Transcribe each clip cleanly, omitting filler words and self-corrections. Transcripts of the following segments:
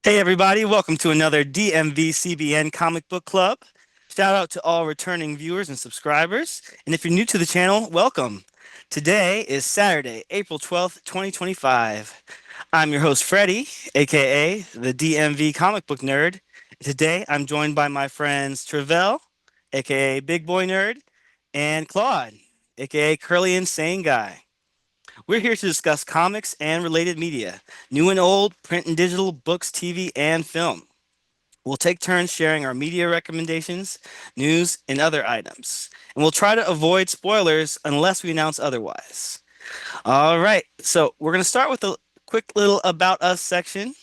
Hey everybody, welcome to another DMVCBN Comic Book Club. Shout out to all returning viewers and subscribers. And if you're new to the channel, welcome. Today is Saturday, April 12th, 2025. I'm your host, Freddy, aka the DMV Comic Book Nerd. Today I'm joined by my friends Travelle, aka Big Boy Nerd, and Claude, aka Curly Insane Guy. We're here to discuss comics and related media, new and old, print and digital, books, TV, and film. We'll take turns sharing our media recommendations, news, and other items. And we'll try to avoid spoilers unless we announce otherwise. All right, so we're going to start with a quick little About Us section.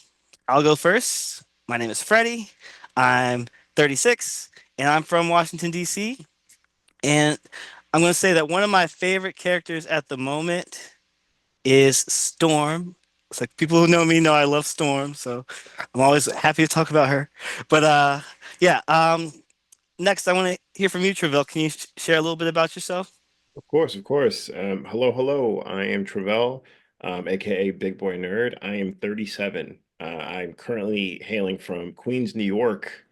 I'll go first. My name is Freddie. I'm 36, and I'm from Washington, D.C. And I'm going to say that one of my favorite characters at the moment is Storm. It's like people who know me know I love Storm, so I'm always happy to talk about her. But yeah. Next, I want to hear from you, Travelle. Can you share a little bit about yourself? Of course, of course. Hello. I am Travelle, aka Big Boy Nerd. I am 37. I'm currently hailing from Queens, New York.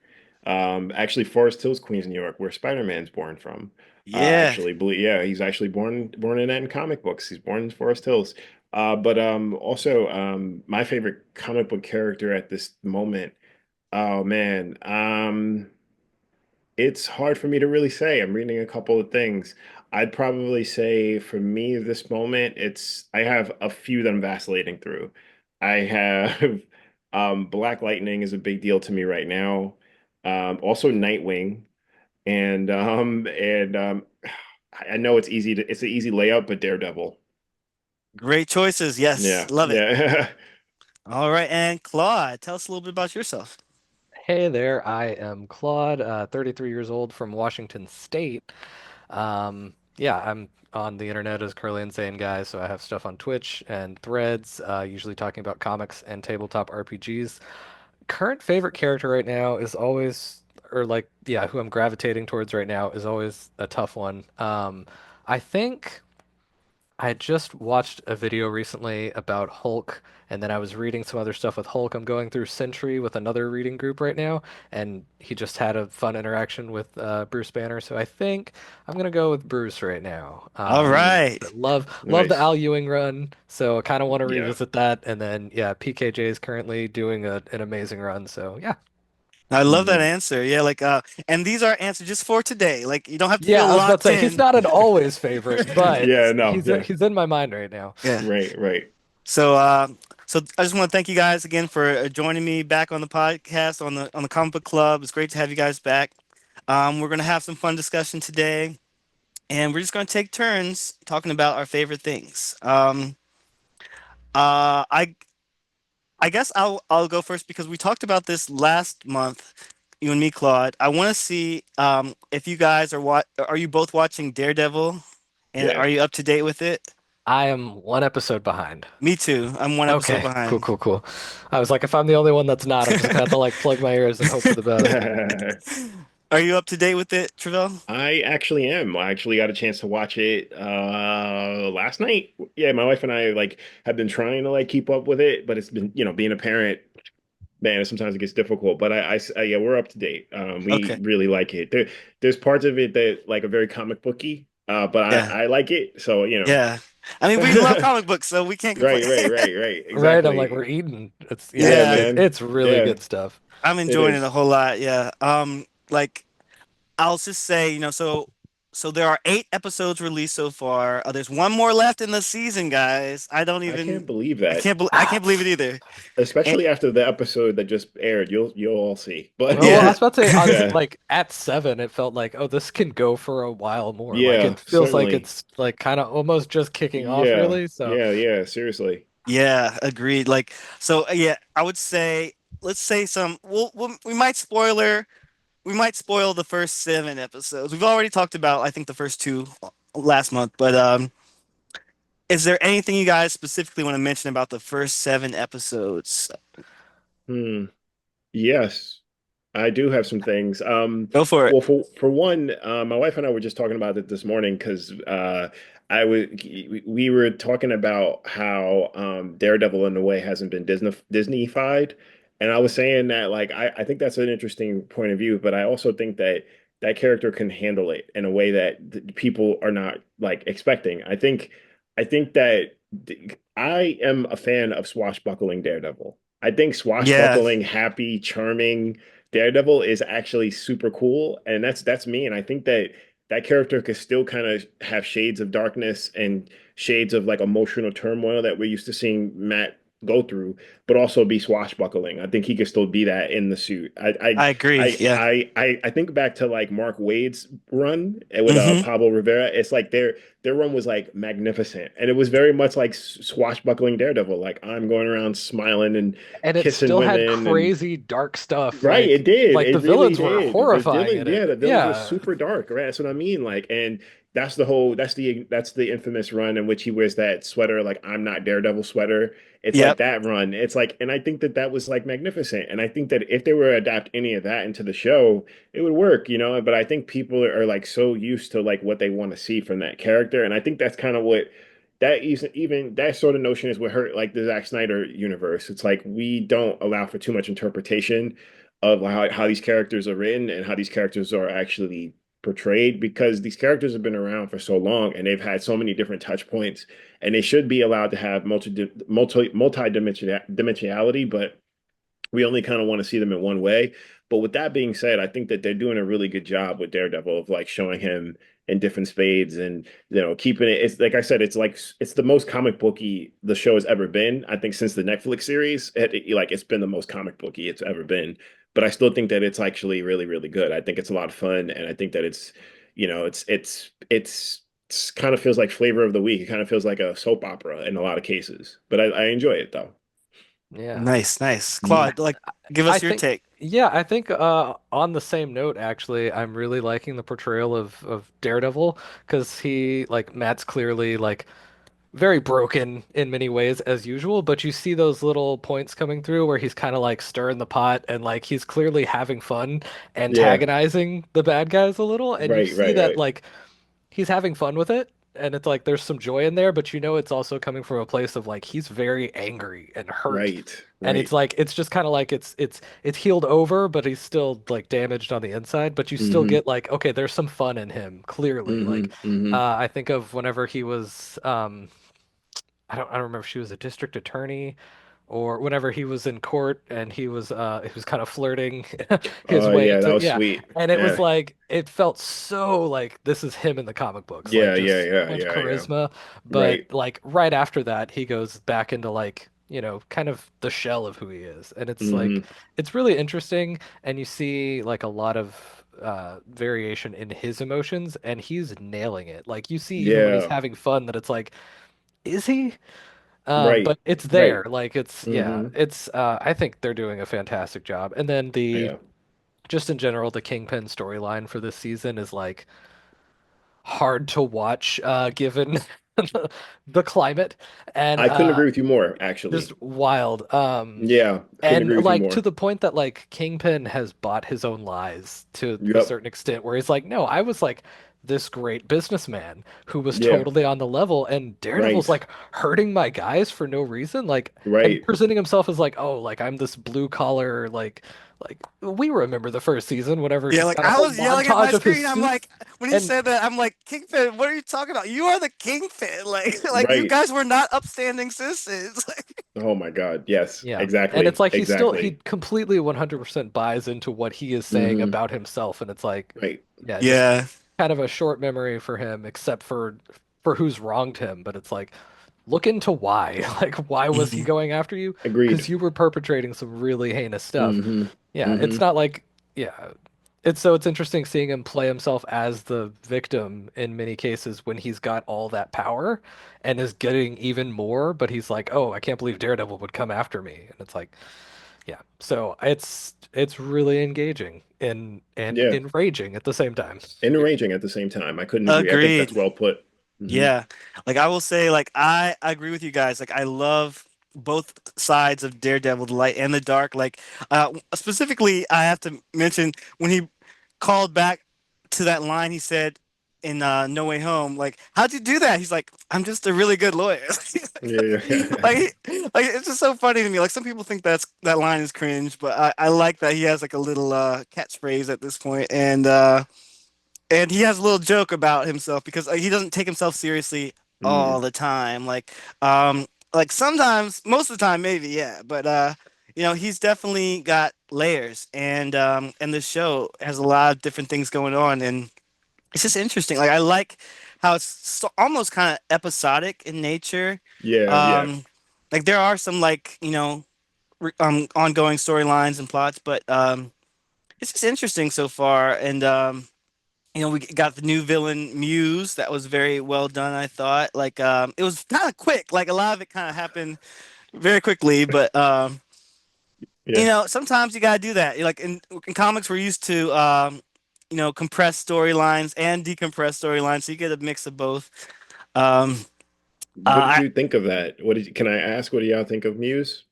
Actually, Forest Hills, Queens, New York, where Spider-Man's born from. Yeah, Yeah, he's actually born in that in comic books. He's born in Forest Hills. But also, my favorite comic book character at this moment. Oh man. It's hard for me to really say. I'm reading a couple of things. I'd probably say for me this moment, I have a few that I'm vacillating through. I have Black Lightning is a big deal to me right now. Also Nightwing and I know it's an easy layup, but Daredevil. great choices. Yes, Yeah, love it. yeah. All right, and Claude, tell us a little bit about yourself. Hey there, I am Claude, 33 years old from Washington State. Yeah, I'm on the internet as Curly Insane Guy, so I have stuff on Twitch and Threads, usually talking about comics and tabletop RPGs. Current favorite character right now is always, or like, yeah, who I'm gravitating towards right now is always a tough one. I think. I just watched a video recently about Hulk, and then I was reading some other stuff with Hulk. I'm going through Sentry with another reading group right now, and he just had a fun interaction with Bruce Banner. So I think I'm gonna go with Bruce right now. All right, Love the Nice. Al Ewing run, so I kind of want to Yeah. revisit that. And then yeah, PKJ is currently doing an amazing run. So yeah, I love that Mhm. answer. Yeah, and these are answers just for today. Like, you don't have to yeah, feel I was about to locked say he's in. not an always favorite, but Yeah, no, yeah. he's in my mind right now. Yeah. Right. So, so I just want to thank you guys again for joining me back on the podcast on the Comic Book Club. It's great to have you guys back. We're gonna have some fun discussion today, and we're just gonna take turns talking about our favorite things. Uh, I I guess I'll go first because we talked about this last month, you and me, Claude. I want to see if you guys are you both watching Daredevil, and Yeah. are you up to date with it? I am one episode behind. Me too. I'm one episode Okay, behind. cool. I was like, if I'm the only one that's not, I'm just gonna have to like plug my ears and hope for the best. Are you up to date with it, Travell? I actually am. I actually got a chance to watch it last night. Yeah, my wife and I like have been trying to like keep up with it, but it's been, being a parent, man, sometimes it gets difficult. But yeah, we're up to date. We Okay. really like it. There's parts of it that like are very comic booky, but Yeah. I like it. So, Yeah. I mean, we love comic books, so we can't complain. Right. Right? I'm like, we're Exactly. eating. It's yeah, Yeah, Yeah, man. it's really Yeah, good stuff. I'm it enjoying it a is. whole lot. Yeah. Like I'll just say, so there are 8 episodes released so far. There's one more left in the season, guys. I can't believe that. I can't believe it either. And Especially after the episode that just aired, you'll all see. But Well, I yeah, yeah, was about to say, yeah, like at 7, it felt like, oh, this can go for a while more. Like yeah, it feels like certainly. it's like kind of almost just kicking off, Yeah, really. So yeah, seriously. yeah, agreed. Like, so yeah, I would say let's say we might spoil the first 7 episodes. We've already talked about I think the first two last month, but is there anything you guys specifically want to mention about the first 7 episodes? Hmm. Yes, I do have some things. Go for it. Well, for one, my wife and I were just talking about it this morning because we were talking about how Daredevil in a way hasn't been Disneyfied, And I was saying that like I think that's an interesting point of view, but I also think that that character can handle it in a way that people are not like expecting. I think that I am a fan of swashbuckling Daredevil. I think Yeah, swashbuckling, happy, charming Daredevil is actually super cool, and that's me. And I think that that character could still kind of have shades of darkness and shades of like emotional turmoil that we're used to seeing Matt go through, but also be swashbuckling. I think he could still be that in the suit. I agree. Yeah. I think back to like Mark Wade's run with Hmm. Pablo Rivera. It's like their run was like magnificent, and it was very much like swashbuckling Daredevil. Like I'm going around smiling and And it kissing still had women and crazy dark stuff. right, it did. Like the It really villains were did. horrifying in it. The villains were Yeah. super dark, right? That's what I mean. Like, and that's the infamous run in which he wears that sweater, like I'm not Daredevil sweater. It's like Yep. that run. It's like, and I think that that was like magnificent. And I think that if they were to adapt any of that into the show, it would work, you know. But I think people are like so used to like what they want to see from that character, and I think that's kind of what that even that sort of notion is what hurt like the Zack Snyder universe. It's like we don't allow for too much interpretation of how these characters are written and how these characters are actually portrayed because these characters have been around for so long and they've had so many different touch points and they should be allowed to have multi-dimensionality, but we only kind of want to see them in one way. But with that being said, I think that they're doing a really good job with Daredevil of like showing him in different spades and keeping it. It's like I said, it's the most comic booky the show has ever been. I think since the Netflix series, like it's been the most comic booky it's ever been. But I still think that it's actually really really good. I think it's a lot of fun, and I think that it's it's kind of feels like flavor of the week. It kind of feels like a soap opera in a lot of cases. But I enjoy it though. Yeah. Nice, nice. Mhm. Claude, like, give I us your think, take. yeah, I think on the same note, actually, I'm really liking the portrayal of Daredevil because he, like, Matt's clearly, like, very broken in many ways as usual, but you see those little points coming through where he's kind of like stirring the pot and like he's clearly having fun Yeah. antagonizing the bad guys a little, and you Right. see Right. that Right. like he's having fun with it. And it's like there's some joy in there, but you know it's also coming from a place of like he's very angry and hurt. Right. And it's Right. like it's just kind of like it's healed over, but he's still like damaged on the inside. But you still Mm-hmm. get like, okay, there's some fun in him, clearly. Like Mm-hmm. Mm-hmm. I think of whenever he was I don't remember if she was a district attorney or whenever he was in court and he was kind of flirting his Oh way yeah, that into, was yeah. sweet. And it was Yeah. like it felt so like this is him in the comic books, like Yeah. just Yeah. so Yeah. much Yeah. Yeah. charisma. But Right. like right after that he goes back into like, kind of the shell of who he is. And it's like Mm-hmm. it's really interesting, and you see like a lot of variation in his emotions, and he's nailing it. Like you see even when he's Yeah. having fun that it's like, is he? Right. But it's there. Right. Like it's, yeah, Mm-hmm. it's I think they're doing a fantastic job. And then the Yeah. just in general, the Kingpin storyline for this season is like hard to watch given the climate and I couldn't agree with you more, just actually. wild. Yeah, couldn't And agree with you like to more. the point that like Kingpin has bought his own lies to a Yep. certain extent, where he's like, no, I was like this great businessman who was Yeah. totally on the level, and Daredevil's Right. like hurting my guys for no reason, like, and Right. presenting himself as like, oh, like I'm this blue collar, like we remember the first season whenever Yeah, he's like got a I whole was yelling at my montage of his screen. I'm suits, like, when he and said that, I'm like, Kingpin, what are you talking about? You are the Kingpin. Like you Right. guys were not upstanding citizens. Like, Oh my God. Yes. yeah. And it's Exactly. like he Exactly. completely 100% buys into what he is saying Mm-hmm. about himself, and it's like, Right. yeah, just yeah. kind of a short memory for him, except for who's wronged him. But it's like, look into why. Like, why was he Mhm. going after you? Agreed. Because you were perpetrating some really heinous stuff. Mm-hmm. Yeah, it's Mm-hmm. not like, yeah. It's interesting seeing him play himself as the victim in many cases when he's got all that power and is getting even more, but he's like, oh, I can't believe Daredevil would come after me. And it's like, yeah. So it's really engaging and Yeah. enraging at the same time. And arranging at the same time. I couldn't agree. I think that's Agreed. well put. Mm-hmm. Yeah. Like I will say, like I agree with you guys. Like I love both sides of Daredevil, the light and the dark. Like specifically, I have to mention when he called back to that line, he said, No Way Home, like, how'd you do that? He's like, I'm just a really good lawyer. Yeah, Like, it's just so funny to me. Like, some people think that line is cringe, but I like that he has like a little catchphrase at this point, and he has a little joke about himself because he doesn't take himself seriously mm, all the time. Um, like sometimes, most of the time, maybe, yeah. But he's definitely got layers, and this show has a lot of different things going on, and it's just interesting. Like I like how it's almost kind of episodic in nature. yeah, yeah. Um, like there are some like ongoing storylines and plots, but it's just interesting so far, and we got the new villain Muse. That was very well done, I thought. Like, it was kind of quick. Like a lot of it kind of happened very quickly, but Yeah. sometimes you gotta do that. Like in comics, we're used to compressed storylines and decompressed storylines, so you get a mix of both. Um, What did uh, you think of that? Can I ask, what do y'all think of Muse?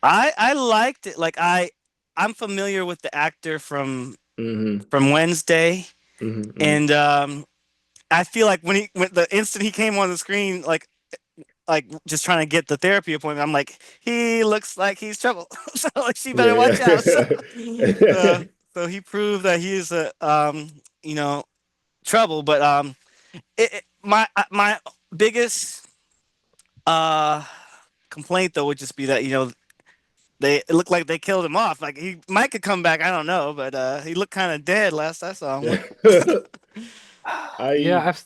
I liked it. Like I'm familiar with the actor Hmm. from Wednesday, Hmm. Hmm. and I feel like when the instant he came on the screen, like just trying to get the therapy appointment. I'm like, he looks like he's trouble, so like, she better watch out. So, Yeah. uh, so he proved that he is a you know trouble. But my biggest uh complaint though would just be that it looked like they killed him off. Like he might could come back. I don't know, but he looked kind of dead last I saw him. Yeah, I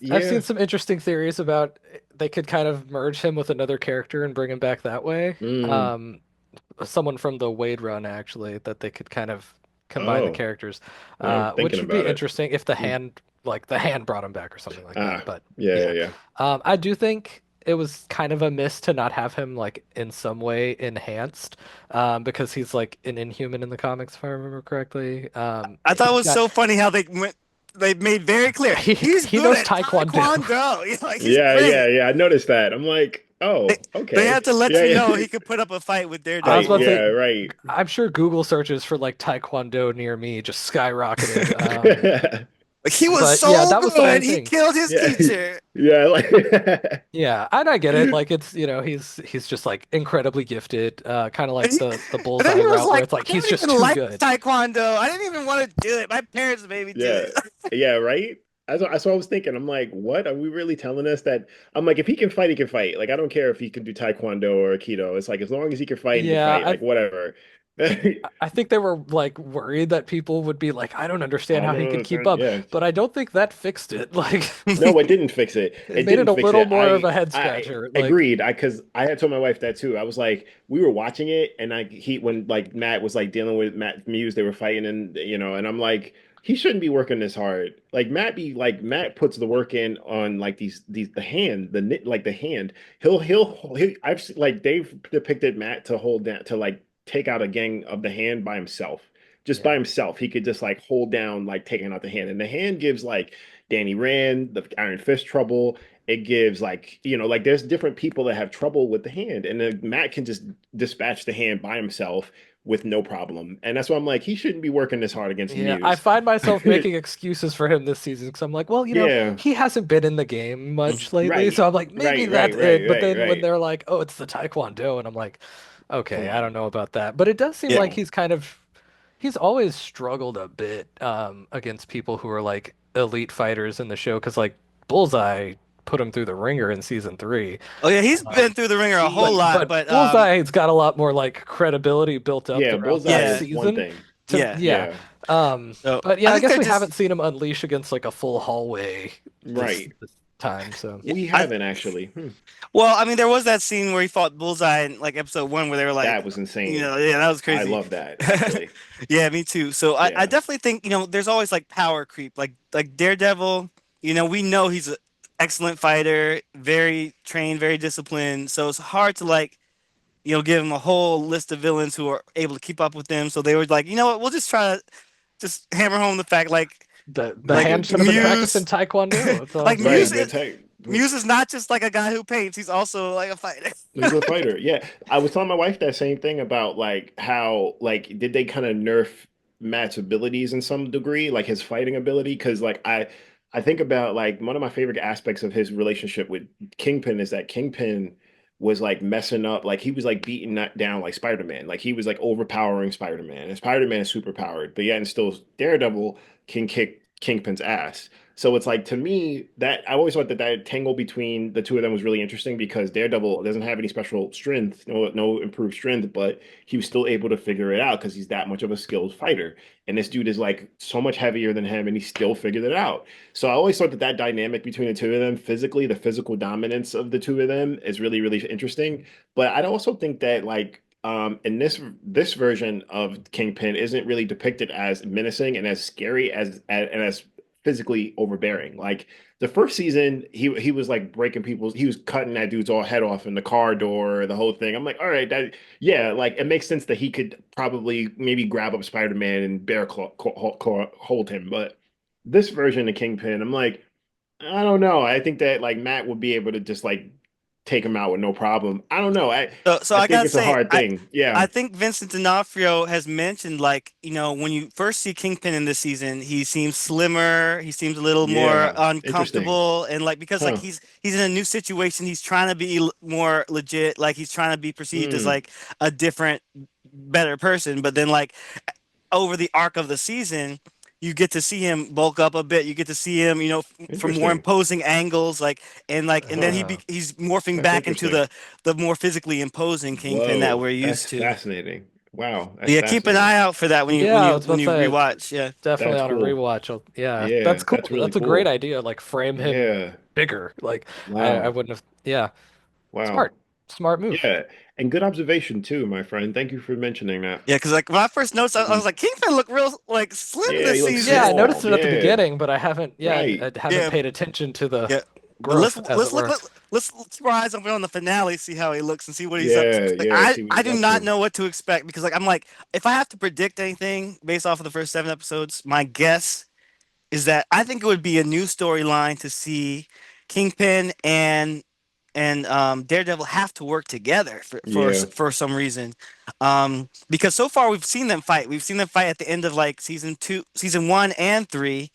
I've yeah. seen some interesting theories about they could kind of merge him with another character and bring him back that way. Mm. Someone from the Wade run actually that they could kind of combine the Oh, characters, now I'm thinking which would be about it. interesting if the Mm. hand like the hand brought him back or something like that. Ah, But yeah, yeah, yeah, yeah. I do think it was kind of a miss to not have him like in some way enhanced, because he's like an Inhuman in the comics if I remember correctly. I thought it He's was got so funny how they made very clear he's he good knows at Taekwondo. taekwondo. Like he's Yeah, yeah, great. yeah. I noticed that. I'm like, They, oh, they okay. had to let Yeah, you know yeah. he could put up a fight with I was Like, about to Daredevil. yeah, say, right. I'm sure Google searches for like Taekwondo near me just skyrocketed. Like he was But yeah, so that was the only good, he thing. killed his Yeah. teacher. Yeah, like Yeah, and I get it. Like it's, he's just like incredibly gifted, kind of And, like the and then bullseye he was route where like, it's like I he's don't just even too like good. taekwondo. I didn't even want to do it. My parents made me do yeah. it. Yeah, right? That's what I was thinking. I'm like, what? Are we really telling us that? I'm like, if he can fight, he can fight. Like, I don't care if he can do Taekwondo or Aikido. It's like, as long as he can Yeah, fight, like, whatever. I think they were like worried that people would be like, I don't understand I how don't he could keep understand. up, Yeah. but I don't think that fixed it. Like No, it didn't fix it. it It made it didn't a fix little it. more of a head I scratcher. Like agreed. Because I had told my wife that too. I was like, we were watching it, and when like Matt was like dealing with Matt Muse, they were fighting, and and I'm like, he shouldn't be working this hard. Like Matt puts the work in on like these the hand, the knit like the hand. I've like they've depicted Matt to hold down to like take out a gang of the hand by himself. Just by yeah. himself, he could just like hold down, like taking out the hand, and the hand gives like Danny Rand, the Iron Fist trouble. It gives like, like there's different people that have trouble with the hand, and then Matt can just dispatch the hand by himself with no problem. And that's why I'm like, he shouldn't be working this hard against Yeah, I Muse. find myself making excuses for him this season because I'm like, well, Yeah, he hasn't been in the game much lately, right, so I'm like, maybe right, right, that's right, it. But right, then when right. they're like, oh, it's the Taekwondo, and I'm like, Come okay, I don't on, know about that. But it does seem Yeah. like he's always struggled a bit against people who are like elite fighters in the show because like Bullseye put him through the ringer in season three. Oh yeah, he's Uh, been through the ringer a whole he, lot, but but Bullseye's got a lot more like credibility built up yeah, throughout Bullseye that yeah, is one season. thing. yeah. Yeah. Yeah, So But I yeah, I think guess they're we just haven't seen him unleash against like a full hallway right. this time. So yeah, We haven't actually. well, I mean, there was that scene where he fought Bullseye in like episode one, where they were like, That was insane. yeah, that was I crazy. love that actually. Yeah, me too. So I Yeah. definitely think there's always like power creep, like Daredevil. We know he's an excellent fighter, very trained, very disciplined. So it's hard to like give him a whole list of villains who are able to keep up with them. So they were like, you know what, we'll just try to just hammer home the fact the He's like hand good. should have been practicing Muse, Taekwondo. That's all I'm like Right, saying. the tech. Muse is not just like a guy who paints; he's also like a fighter. He's a fighter. Yeah. I was telling my wife that same thing about like how like did they kind of nerf Matt's abilities in some degree, like his fighting ability? Because like I think about like one of my favorite aspects of his relationship with Kingpin is that Kingpin was like messing up, like he was like beating that down like Spider-Man, like he was like overpowering Spider-Man, and Spider-Man is super powered, but yet and still Daredevil can kick Kingpin's ass. So it's like to me that I always thought that that tangle between the two of them was really interesting because Daredevil doesn't have any special strength, no improved strength, but he was still able to figure it out because he's that much of a skilled fighter. And this dude is like so much heavier than him, and he still figured it out. So I always thought that that dynamic between the two of them, physically, the physical dominance of the two of them is really, really interesting. But I'd also think that like in this version of Kingpin isn't really depicted as menacing and as scary and as physically overbearing. Like the first season, he was like breaking people's, he was cutting that dude's all head off in the car door, the whole thing. I'm like, all right, that yeah, like it makes sense that he could probably maybe grab up Spider-Man and hold him, but this version of Kingpin, I'm like, I don't know. I think that like Matt would be able to just like take him out with no problem. I don't know. So I I think gotta it's a say, hard thing. I Yeah. think Vincent D'Onofrio has mentioned, like, when you first see Kingpin in this season, he seems slimmer, he seems a little more Yeah. Interesting. uncomfortable, and like because like Huh. he's in a new situation, he's trying to be more legit, like he's trying to be perceived as Hmm. like a different, better person, but then like over the arc of the season, you get to see him bulk up a bit. You get to see him, from more Interesting. imposing angles, and then Huh. he's morphing That's back into interesting. the more physically imposing Kingpin that Whoa. we're That's used to. fascinating. Wow. But That's yeah, keep an eye fascinating. out for that when you when Yeah, I you was about when to you say, rewatch. Yeah. definitely That's on a cool. rewatch. Yeah, Yeah. that's cool. That's really That's a great cool. idea. Like frame him Yeah. bigger. Like I Wow. wouldn't have. Yeah, Wow. smart, smart move. Yeah. And good observation too, my friend. Thank you for mentioning that. Yeah, because like when I first noticed, I was Mhm. like, Kingpin looked real like slim Yeah, this he looks Yeah, season. I noticed small. it at the Yeah. beginning, but I haven't. Yeah, Right. I haven't Yeah, paid attention to the yeah. But let's growth, as it let's look were. let's rise over on the finale, see how he looks and see what he's up to. Yeah, Like yeah. I See what I he's do up not to. know what to expect because like I'm like if I have to predict anything based off of the first 7 episodes, my guess is that I think it would be a new storyline to see Kingpin and Daredevil have to work together Yeah. for some reason. Because so far we've seen them fight. We've seen them fight at the end of like season 1 and 3,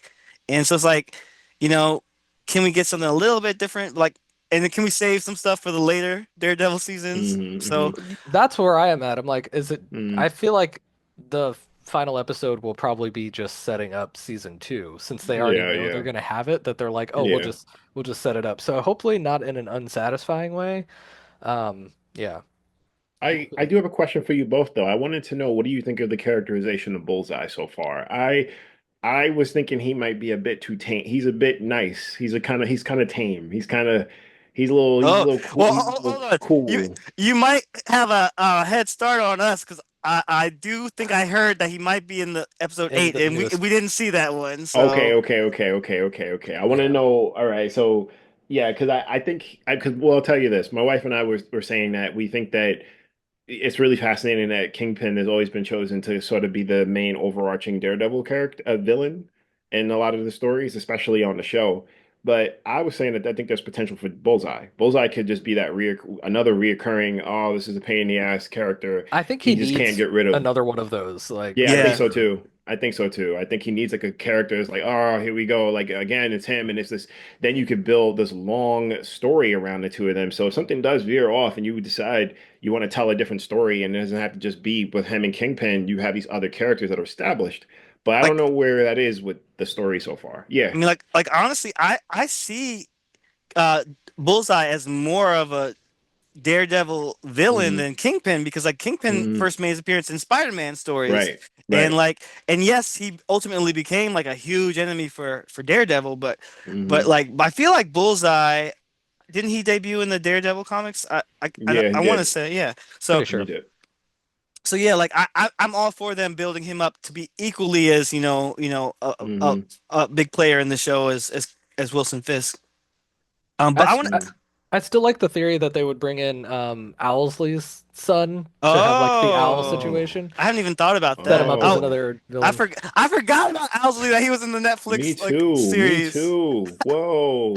and so it's like, you know, can we get something a little bit different? Like, and then can we save some stuff for the later Daredevil seasons? So, Hmm. That's where I am at. I'm like, is it? I Hmm. feel like the final episode will probably be just setting up season two, since they already Yeah, know they're yeah. gonna have it. That they're like, oh, Yeah. we'll just set it up. So hopefully not in an unsatisfying way. Yeah. I do have a question for you both though. I wanted to know what do you think of the characterization of Bullseye so far? I was thinking he might be a bit too tame. He's a bit nice. He's kind of tame. He's a oh, little well, he's a hold little on. You cool. you might have a head start on us because I do think I heard that he might be in the episode In 8, the and we newest. didn't see that one. Okay, So, okay, okay, okay, okay, okay. I want to Yeah. know. All right, so yeah, because I think I could. Well, I'll tell you this. My wife and I were saying that we think that it's really fascinating that Kingpin has always been chosen to sort of be the main overarching Daredevil character, villain in a lot of the stories, especially on the show. But I was saying that I think there's potential for Bullseye. Bullseye could just be that another reoccurring, oh, this is a pain in the ass character. I think He he just can't needs get rid of. another one of those, like Yeah, I for think yeah. so sure. too. I think so too. I think he needs like a character that's like, oh, here we go. Like again, it's him, and it's this. Then you could build this long story around the two of them. So if something does veer off, and you decide you want to tell a different story, and it doesn't have to just be with him and Kingpin, you have these other characters that are established. But I don't Like, know where that is with the story so far. Yeah. I mean, like honestly, I see uh Bullseye as more of a Daredevil villain Hmm. than Kingpin because like Kingpin Hmm. first made his appearance in Spider-Man stories, Right. and Right. like and yes, he ultimately became like a huge enemy for Daredevil, but Hmm. like I feel like Bullseye, didn't he debut in the Daredevil comics? Yeah, he I want to did. say, yeah. Pretty So He sure. did. yeah, like I'm all for them building him up to be equally as Hmm. a big player in the show as Wilson Fisk. But I, I st want to. I I still like the theory that they would bring in Owlsley's son to have like the owl Oh, Oh. situation, I haven't even thought about set him that. up as Oh, Oh. another villain. I forgot about Owsley that he was in the Me Netflix like too. Me series. too. Whoa.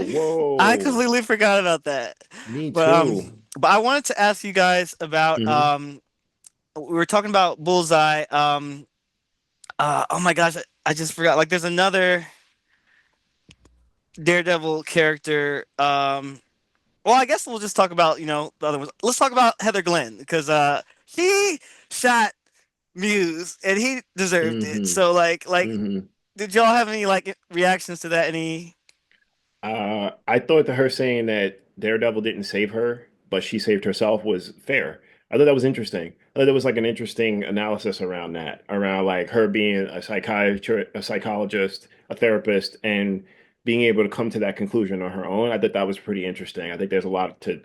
I Whoa. completely forgot about that. Me But too. I wanted to ask you guys about Hmm. we were talking about Bullseye. Oh my gosh, I just forgot. Like there's another. Daredevil character. Well, I guess we'll just talk about the other ones. Let's talk about Heather Glenn because he shot Muse and he deserved it. Hmm. So like, Hmm. did y'all have any like reactions to that? Any? I thought that her saying that Daredevil didn't save her, but she saved herself was fair. I thought that was interesting. I thought there was like an interesting analysis around that, around like her being a psychiatrist, a psychologist, a therapist, and being able to come to that conclusion on her own. I thought that was pretty interesting. I think there's a lot to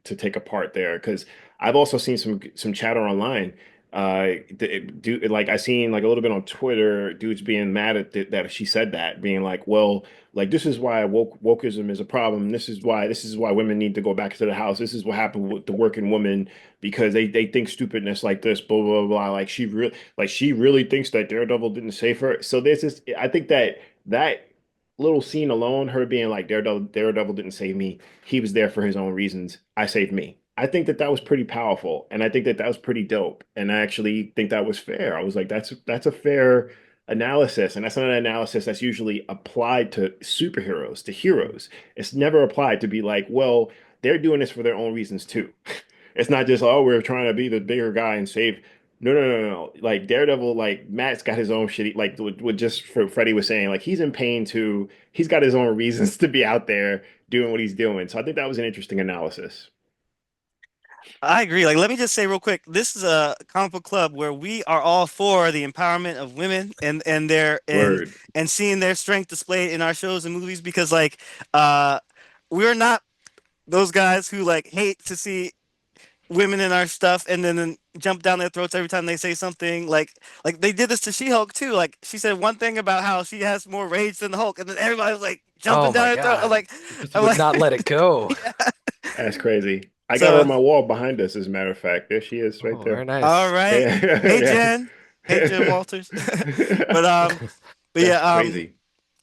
take apart there because I've also seen some chatter online. Like I seen like a little bit on Twitter, dudes being mad at that she said that, being like, well, like this is why wokeism is a problem. This is why women need to go back to the house. This is what happened with the working woman because they think stupidness like this, blah blah blah. Like she really thinks that Daredevil didn't save her. So there's this. I think that little scene alone, her being like Daredevil didn't save me. He was there for his own reasons. I saved me. I think that that was pretty powerful, and I think that that was pretty dope. And I actually think that was fair. I was like, that's a fair analysis, and that's not an analysis that's usually applied to superheroes, to heroes. It's never applied to be like, well, they're doing this for their own reasons too. It's not just, oh, we're trying to be the bigger guy and save. No, no, no, no, no. Like Daredevil, like Matt's got his own shitty, like what just for Freddie was saying, like he's in pain too. He's got his own reasons to be out there doing what he's doing. So I think that was an interesting analysis. I agree. Like, let me just say real quick, this is a comic book club where we are all for the empowerment of women and their Word. and seeing their strength displayed in our shows and movies because like uh we're not those guys who like hate to see women in our stuff and then jump down their throats every time they say something like they did this to She-Hulk too. Like she said one thing about how she has more rage than the Hulk and then everybody was like Oh jumping my down her throat. I'm God. like Just I'm would like not let it go. yeah. That's crazy. I got her So on my wall behind us, as a matter of fact. There she is right Oh, very there. all nice. right. Hey Yeah, Jen. Hey Jen yeah. Walters. but um but That's yeah, crazy.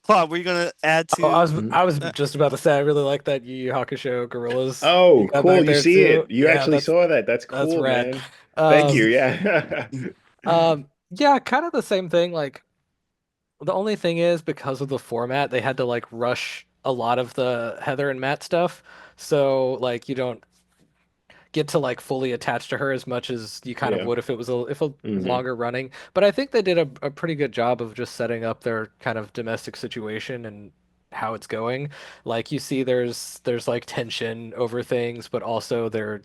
Claude, were you gonna add Oh, I to was Mhm. I was just about to say I really like that Yu Yu Hakusho gorillas you Oh, got back cool. You there see too. it. You Yeah, actually saw that. That's that's cool, rad. man. Thank you. Um, Yeah. yeah, kind of the same thing. Like the only thing is because of the format, they had to like rush a lot of the Heather and Matt stuff. So like you don't get to like fully attach to her as much as you kind of Yeah. would if it was a Hmm. longer running. But I think they did a pretty good job of just setting up their kind of domestic situation and how it's going. Like you see there's like tension over things, but also they're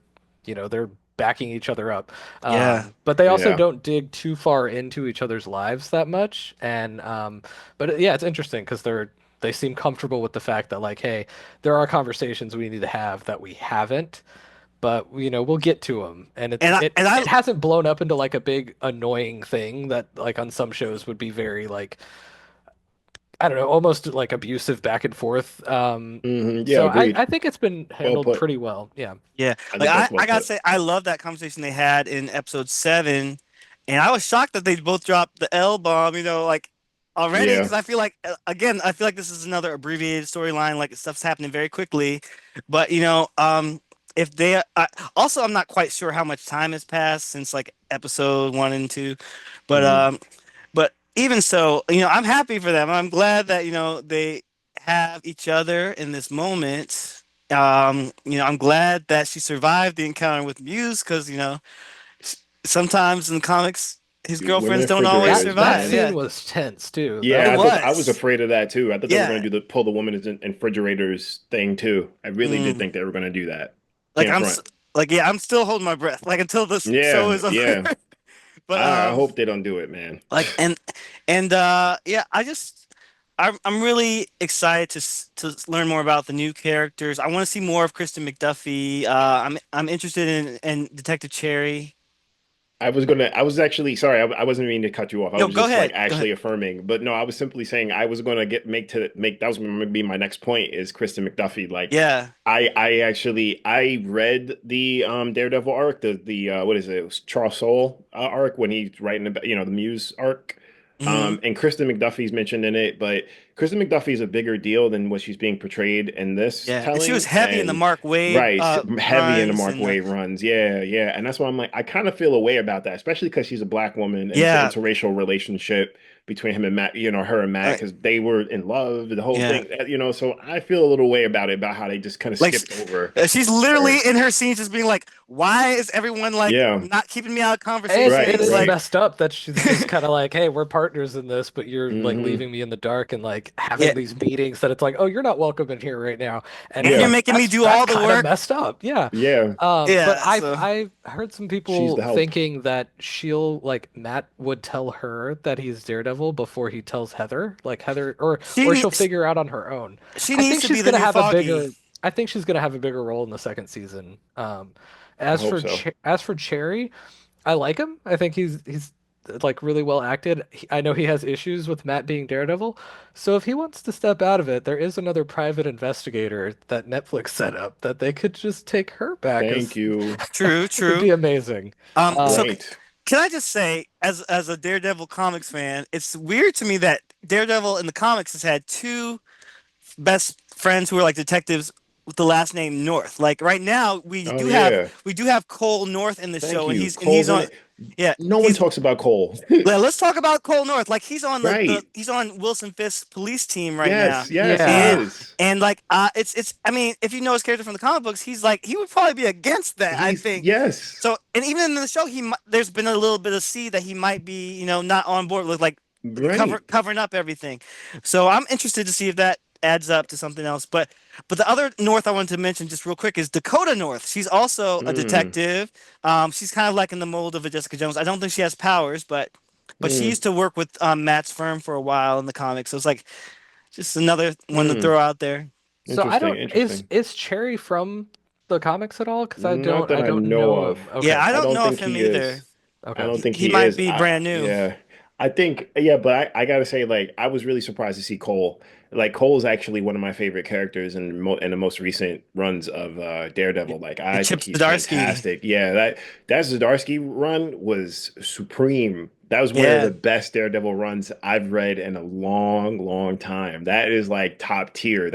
backing each other up. yeah. But they also Yeah. don't dig too far into each other's lives that much. And but yeah, it's interesting because they seem comfortable with the fact that like, hey, there are conversations we need to have that we haven't, but we'll get to them, and And I it hasn't blown up into like a big annoying thing that like on some shows would be very like I don't know, almost like abusive back and forth. Yeah, So I agreed. think it's been Well handled put. pretty well. Yeah. Yeah, I like think I, that's well I gotta put. say, I love that conversation they had in episode 7, and I was shocked that they both dropped the L bomb, like already, because Yeah. I feel like again, I feel like this is another abbreviated storyline, like stuff's happening very quickly, but if they also, I'm not quite sure how much time has passed since like episode 1 and 2, but Hmm. even so, I'm happy for them. I'm glad that they have each other in this moment. I'm glad that she survived the encounter with Muse because sometimes in the comics his Dude, women girlfriends don't always That refrigerators, that survive. man. scene Yeah, was tense too. That it Yeah, was I was was. afraid of that too. I thought they were going Yeah. to do the pull the woman in refrigerators thing too. I really did Mm. think they were going to do that. Like Can't front. yeah, I'm still holding my breath like until this show Yeah, is over. yeah. But I hope they don't do it, man. like yeah, I'm really excited to learn more about the new characters. I want to see more of Kristen McDuffie. I'm interested in Detective Cherry. I was actually sorry, I wasn't meaning to cut you off. I Yo, was go just like ahead. Go ahead. actually affirming. But no, I was simply saying I was gonna make that was gonna be my next point is Kristen McDuffie. Like Yeah. I read the Daredevil arc, the what is it? It was Charles Soule arc when he's writing about the Muse arc. Hmm. And Kristen McDuffie's mentioned in it, but Kristen McDuffie is a bigger deal than what she's being portrayed in this Yeah, and she was telling, heavy in the and Mark Wade right, heavy in the runs Mark and Wade runs. Yeah, yeah, and that's why I'm like, I kind of feel a way about that, especially because she's a black woman and it's an yeah, interracial relationship between him and Matt, her and Matt, uh, because they were in love, the whole yeah. thing, so I feel a little way about it, about how they just kind of Like skipped over she's literally her. in her scenes just being like, "Why is everyone like Yeah, not keeping me out of And it right, conversations?" is Like, right. messed up that she's just kind of like, hey, we're partners in this, but you're like Hmm. leaving me in the dark and like yeah, having these meetings that it's like, oh, you're not welcome in here right now. And and it's you're Yeah, like making me do that's all the kind of work. messed up. Yeah. yeah. But Yeah, I've so I've heard some She's people the help. thinking that she'll like Matt would tell her that he's Daredevil before he tells Heather, like Heather, or she she'll figure out on her own. she I needs think to be she's the gonna new have a Foggy. bigger. I think she's gonna have a bigger role in the second season. I hope so. As for Cherry, I like him. I think he's like really well acted. I know he has issues with Matt being Daredevil, so if he wants to step out of it, there is another private investigator that Netflix set up that they could just take her back Thank as you. True, it'd be true. amazing. So Um, Right. can I just say, as a Daredevil comics fan, it's weird to me that Daredevil in the comics has had two best friends who are like detectives with the last name North. Like right now, Oh yeah. we do have Cole North in the Thank show, and you. he's Cole's in on. it. Yeah, No one he's. talks about Cole. Let's talk about Cole North. Like he's on the Right. he's on Wilson Fisk's police team right now, Yes, yes, he and yeah, is. like it's. I mean, if you know his character from the comic books, he's like he would probably be against that. I He's think. yes. So, and even in the show, there's been a little bit of seed that he might be, not on board with like Right. covering up everything. So I'm interested to see if that adds up to something else. But the other North I wanted to mention just real quick is Dakota North. She's also a Mm, detective. She's kind of like in the mold of a Jessica Jones. I don't think she has powers, but she mm, used to work with Matt's firm for a while in the comics. So it's like just another one to mm. throw out there. so I Interesting, don't interesting. is Cherry from the comics at all? Because Not that I I don't know know of. him. Yeah, Okay, I I don't don't know of think him he either. is. I okay. don't think He he might is. be brand new. Yeah. I think yeah, but I gotta say, like, I was really surprised to see Cole. Like, Cole is actually one of my favorite characters in the most recent runs of Daredevil. Like, I Chip think he's Zdarsky. fantastic. Yeah, that Zdarsky run was supreme. That was one of Yeah, the best Daredevil runs I've read in a long, long time. That is like top tier.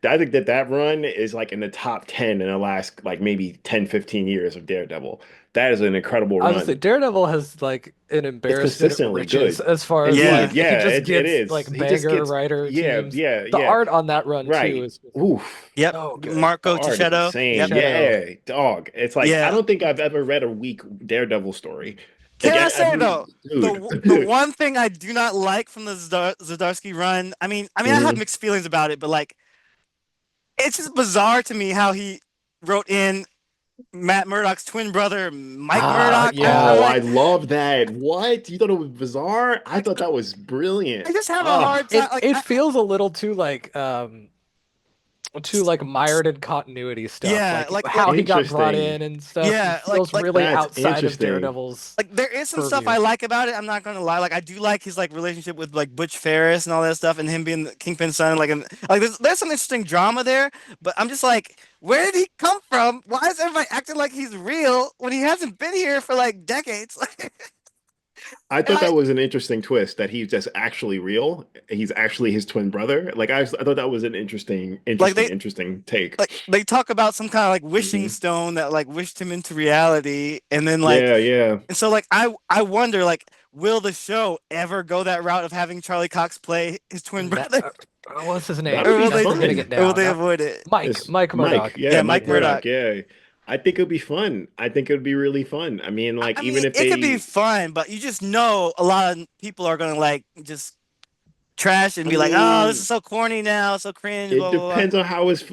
I think that run is like in the top 10 in the last like maybe 10, 15 years of Daredevil. That is an incredible I was gonna say run. Daredevil has like an It's embarrassment of consistently riches good. as far as yeah. Indeed. like he Yeah, just it gets is. like He just banger gets, writer yeah, teams. yeah, The yeah. art on that run too Right. is just Oof. Yep. so good. The Marco art is Tichetto. insane. Yep. Shadow. Yeah, dog. It's like I Yeah. don't think I've ever read a weak Daredevil story. Like Can I say though, the dude. one thing I do not like from the Zdarsky run, I have Hmm. mixed feelings about it, but like it's just bizarre to me how he wrote in Matt Murdock's twin brother, Mike Ah, Murdock. I'm Oh, yeah. I like, love that. What? You thought it was bizarre? I like thought that was I brilliant. just have a Oh, hard time. It feels a little too like mired in continuity stuff, Yeah, like how he got brought interesting. in and stuff. It yeah, feels like really That's outside of interesting. Daredevil's there is some stuff purview. I like about it. I'm not gonna lie. Like I do like his like relationship with like Butch Ferris and all that stuff, and him being the Kingpin's son. Like there's some interesting drama there. But I'm just like, where did he come from? Why is everybody acting like he's real when he hasn't been here for like decades? I And thought that was an interesting twist that he's just actually real. He's actually his twin brother. Like I thought that was an like they interesting take. they talk about some kind of like wishing Hmm. stone that like wished him into reality, and then like Yeah, yeah. and so like I wonder like will the show ever go that route of having Charlie Cox play his twin Ma brother? what's his That'll name? Or be That's I'm getting fun. it will down. they avoid it? It's Mike Mike. Murdock. Yeah, Yeah, Mike Mike Murdock. Murdock. Yeah. I think it'll be fun. I think it'd be really fun. I mean, like I mean, even if it could be they fun, but you just know a lot of people are gonna like just trash and I be like, "Oh, this is mean, so corny now, so cringe." it Blah blah blah. depends on how it's.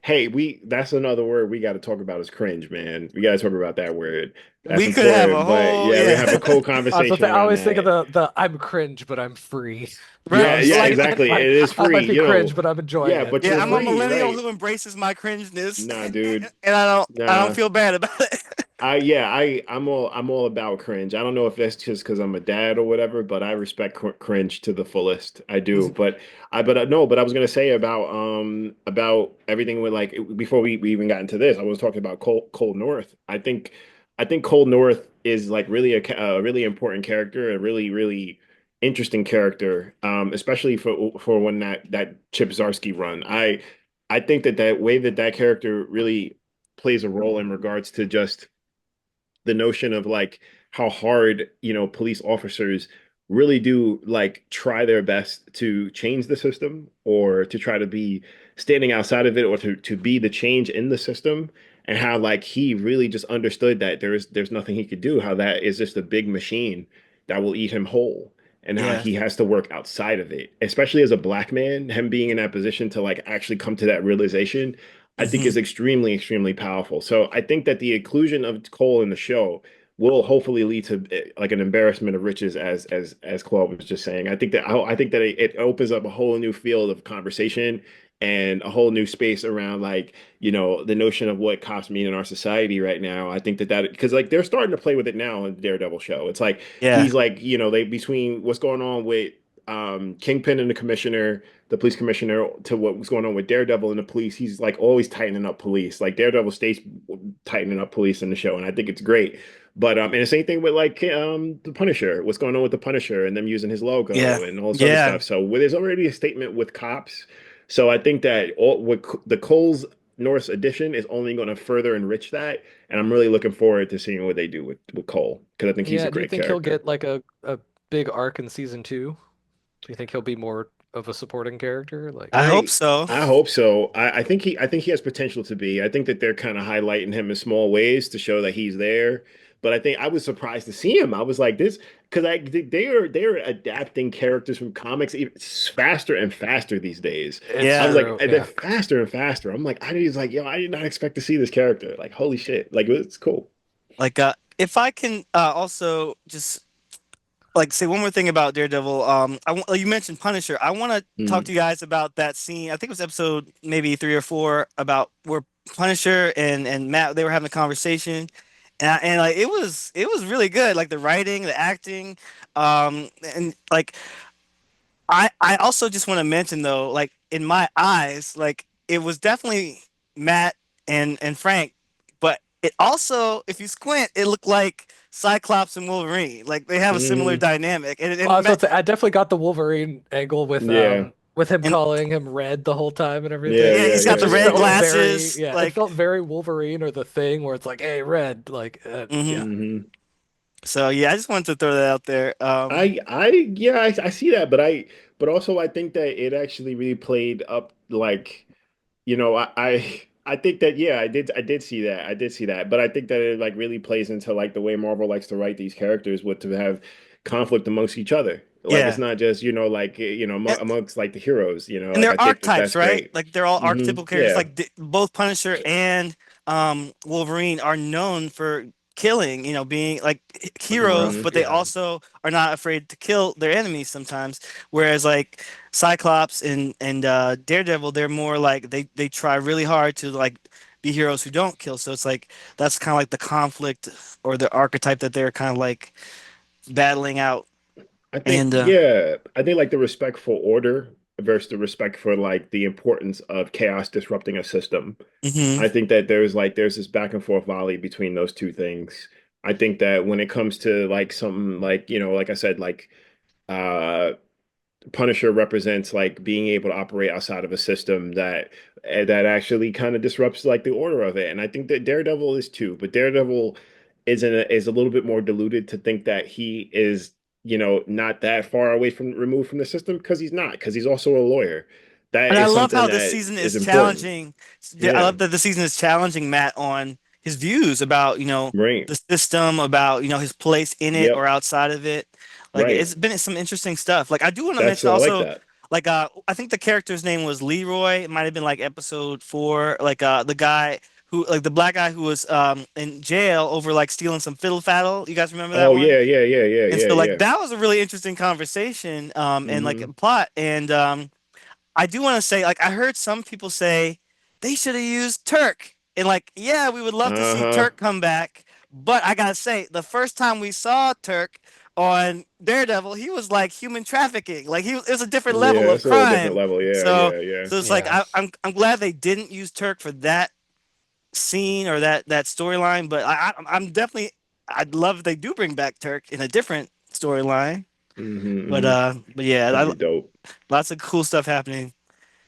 Hey, we that's another word we got to talk about is cringe, man. We got to talk about that word. That's We could have a important. But whole yeah, we yeah, have a cool I was supposed to conversation say, I around always think of that. the I'm cringe, but I'm free. You know what right. I'm Yeah, Like saying? exactly. It is I free, might be cringe, but I'm enjoying Yeah, it. but yeah, you're I'm a free, millennial right? who embraces my cringeness, Nah, dude. and I don't Nah. feel bad about it. I'm all about cringe. I don't know if that's just because I'm a dad or whatever, but I respect cringe to the fullest. I do. But I was gonna say about everything with like before we even got into this, I was talking about Cold North. I think Cold North is like really a really important character, a really interesting character, especially for when that Chip Zdarsky run. I think that that way that that character really plays a role in regards to just the notion of like how hard, police officers really do like try their best to change the system or to try to be standing outside of it or to be the change in the system, and how like he really just understood that there's nothing he could do, how that is just a big machine that will eat him whole, and how Yeah. he has to work outside of it, especially as a black man. Him being in that position to like actually come to that realization, I think Hmm. is extremely, extremely powerful. So I think that the inclusion of Cole in the show will hopefully lead to like an embarrassment of riches, as Claude was just saying. I think that it opens up a whole new field of conversation and a whole new space around like, the notion of what cops mean in our society right now. I think that because like they're starting to play with it now in the Daredevil show. It's like Yeah. he's like, they between what's going on with Kingpin and the commissioner, the police commissioner, to what was going on with Daredevil and the police. He's like always tightening up police. Like Daredevil stays tightening up police in the show, and I think it's great. But and the same thing with like the Punisher. What's going on with the Punisher and them using his Yeah. logo and all this other Yeah. stuff. So there's already a statement with cops. So I think that all with the Cole's Norse edition is only going to further enrich that, and I'm really looking forward to seeing what they do with Cole, because I think he's a Yeah, do you great think he'll character. get like a big arc in season two? Do you think he'll be more of a supporting character? Like, I hope I so. I hope so. I think he has potential to be. I think that they're kind of highlighting him in small ways to show that he's there. But I think I was surprised to see him. I was like this because they are adapting characters from comics faster and faster these days. it's I was Yeah. like, true. and they're Yeah. faster and faster. I'm like, I was like, yo, I did not expect to see this character. Like, holy shit! Like, it's cool. Like, if I can also just like say one more thing about Daredevil. You mentioned Punisher. I want to talk to Mm. you guys about that scene. I think it was episode maybe 3 or 4 about where Punisher and Matt they were having a conversation, and like it was really good. Like the writing, the acting, and like I also just want to mention though, like in my eyes, like it was definitely Matt and Frank, but it also, if you squint, it looked like Cyclops and Wolverine. Like they have a similar Mm. dynamic, and Well, I and was about Matt, to say, I definitely got the Wolverine angle Yeah. with him and calling him Red the whole time and Yeah. everything. yeah, Yeah. he's got It the Yeah. just Yeah. red felt Yeah. very, glasses. yeah, it Like, felt very Wolverine or the Thing where it's like, hey, Red, like, hmm yeah. Hmm. so yeah, I just wanted to throw that out there. Yeah, I see that, but also I think that it actually really played up like, I think that, yeah, I did see that. I did see that. But I think that it like really plays into like the way Marvel likes to write these characters, with to have conflict amongst each other. Like it's Yeah, not just, like, amongst like the heroes, and like I they're think that archetypes, that's right? great. Like they're all archetypal characters. Yeah. Like both Punisher and Wolverine are known for killing, being like heroes, Rough, Hmm. but they yeah. also are not afraid to kill their enemies sometimes. Whereas like Cyclops and Daredevil, they're more like they try really hard to like be heroes who don't kill. So it's like that's kind of like the conflict or the archetype that they're kind of like battling out. I think, And yeah, I think like the respect for order versus the respect for like the importance of chaos disrupting a system. mhm. I think that there's this back and forth volley between those two things. I think that when it comes to like something like, like I said, like uh Punisher represents like being able to operate outside of a system that actually kind of disrupts like the order of it. And I think that Daredevil is too, but Daredevil is a little bit more diluted to think that he is, not that far away from removed from the system, because he's not, because he's also a lawyer. That And I is love something how this that season is is important. challenging. I Yeah. love that the season is challenging Matt on his views about, Right. the system, about, his place in it or Yep. outside of it. Like Right. it's been some interesting stuff. Like I do want to That's mention I like also, that. like I think the character's name was Leroy. It might have been like episode 4. Like the guy who like the black guy who was in jail over like stealing some fiddle faddle. You guys remember that Oh one? yeah, yeah, yeah, yeah, And yeah, so like yeah. that was a really interesting conversation and like a Hmm. plot. And I do want to say, like, I heard some people say they should have used Turk. And, like, yeah, we would love to see Uh-huh. Turk come back. But I gotta say, the first time we saw Turk on Daredevil, he was like human trafficking. Like it was a different level Yeah, of it's a whole different crime. level. Yeah, So, yeah, yeah. so it's like Yeah. I'm glad they didn't use Turk for that scene or that storyline. But I'm definitely I'd love if they do bring back Turk in a different storyline. Hmm. But yeah, That'd be dope. lots of cool stuff happening.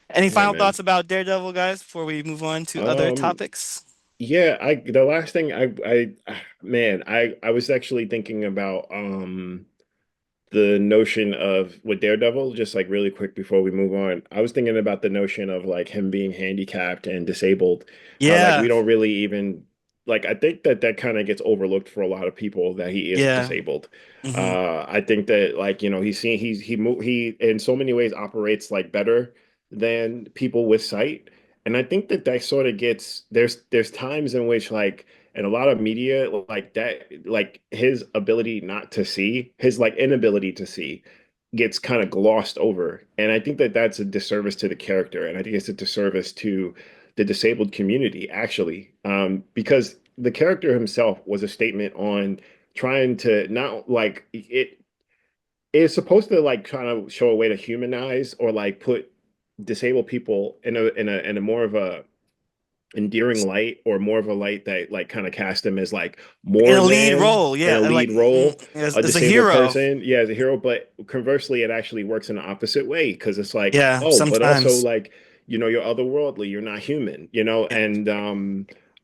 Any Yeah, final thoughts man. about Daredevil, guys, before we move on to other Um, topics? yeah, I the last thing man, I was actually thinking about the notion of with Daredevil, just like really quick before we move on, I was thinking about the notion of like him being handicapped and disabled, how like we Yeah, don't really even like I think that that kind of gets overlooked for a lot of people that he is yeah. disabled. Hmm. I think that like he's seen he in so many ways operates like better than people with sight, and I think that that sort of gets there's times in which like and a lot of media like that like his ability not to see his like inability to see gets kind of glossed over, and I think that that's a disservice to the character, and I think it's a disservice to the disabled community actually, because the character himself was a statement on trying to not like it is supposed to like trying to show a way to humanize or like put disabled people in a more of a endearing light or more of a light that like kind of cast him as like In more a lead than role, in a yeah, like lead role, a as a disabled hero. person, yeah, as a hero. But conversely, it actually works in the opposite way because it's like, Yeah, oh, but also sometimes. like, you're otherworldly, you're not human, Yeah. and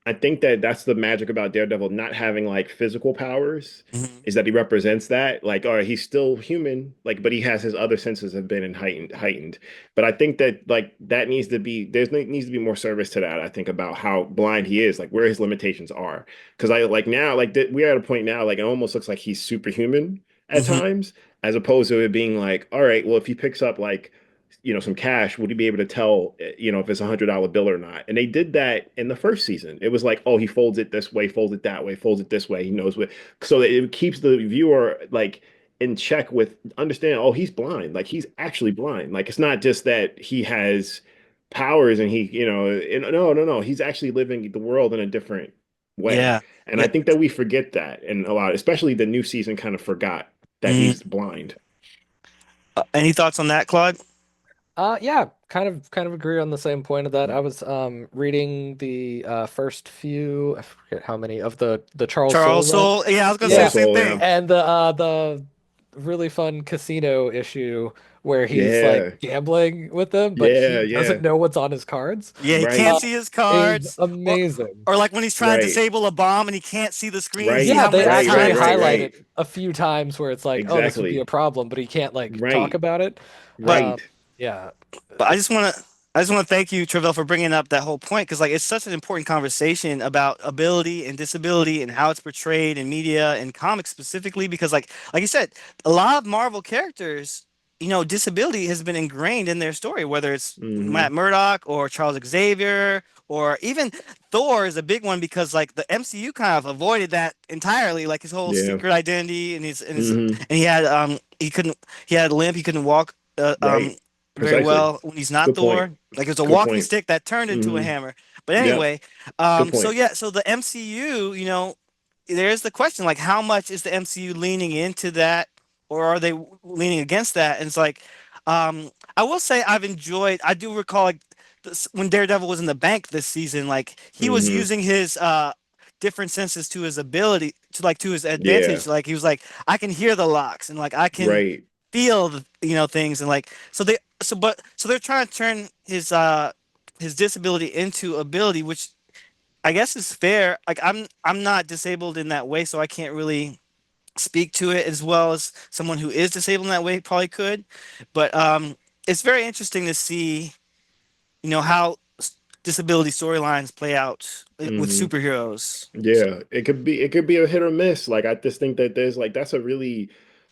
I think that that's the magic about Daredevil not having like physical powers Mhm. is that he represents that like, all right, he's still human, like, but he has his other senses have been heightened. But I think that like that needs to be there's needs to be more service to that. I think about how blind he is, like where his limitations are. Because I like now, like we're at a point now, like it almost looks like he's superhuman at Mhm. times, as opposed to it being like, all right, well, if he picks up like some cash, would he be able to tell if it's $100 bill or not? And they did that in the first season. It was like, oh, he folds it this way, folds it that way, folds it this way. He knows what, so it keeps the viewer like in check with understand, oh, he's blind. Like he's actually blind. Like it's not just that he has powers and no, no, no. He's actually living the world in a different way. Yeah. And Yeah. I think that we forget that and a lot, especially the new season kind of forgot that Mm. he's blind. Any thoughts on that, Claude? Yeah, kind of agree on the same point of that. I was reading the first few, I forget how many of the Charles Soule Charles run. Soule. Yeah, I was gonna say the Yeah, Charles same Soule, yeah. thing. and the really fun casino issue where he's like Yeah. gambling with them, but Yeah, he doesn't yeah. know what's on his cards. Yeah, he can't Uh, Right. see his is cards, amazing. or like when he's trying to Right. disable a bomb and he can't see the screen. See Right. Yeah, how they many Right, actually right, times right, he. highlight right. it a few times where it's like, oh, this would be a Exactly. problem, but he can't like talk Right. about it. But Um, Right. yeah, But it's I just want to thank you, Travelle, for bringing up that whole point because like it's such an important conversation about ability and disability and how it's portrayed in media and comics specifically because like you said, a lot of Marvel characters, disability has been ingrained in their story, whether it's Matt Hmm. Murdock or Charles Xavier or even Thor is a big one because like the MCU kind of avoided that entirely, like his whole Yeah. secret identity Hmm. and he had he had a limp, he couldn't walk. Right. Very Precisely. well when he's not Good point. Thor. Like it was a Good walking point. stick that turned into a Hmm. hammer. But Yep. anyway, Good so point. yeah, so the MCU, there's the question like how much is the MCU leaning into that or are they leaning against that? And it's like, I will say I do recall like when Daredevil was in the bank this season, like he was Hmm. using his different senses to his ability to his Yeah. advantage. Like he was like, I can hear the locks and like I can Right. feel things and like so they're trying to turn his disability into ability, which I guess is fair. Like I'm not disabled in that way, so I can't really speak to it as well as someone who is disabled in that way probably could. But it's very interesting to see how disability storylines play out with Hmm. superheroes. Yeah, it could be a hit or miss. Like I just think that there's like that's a really,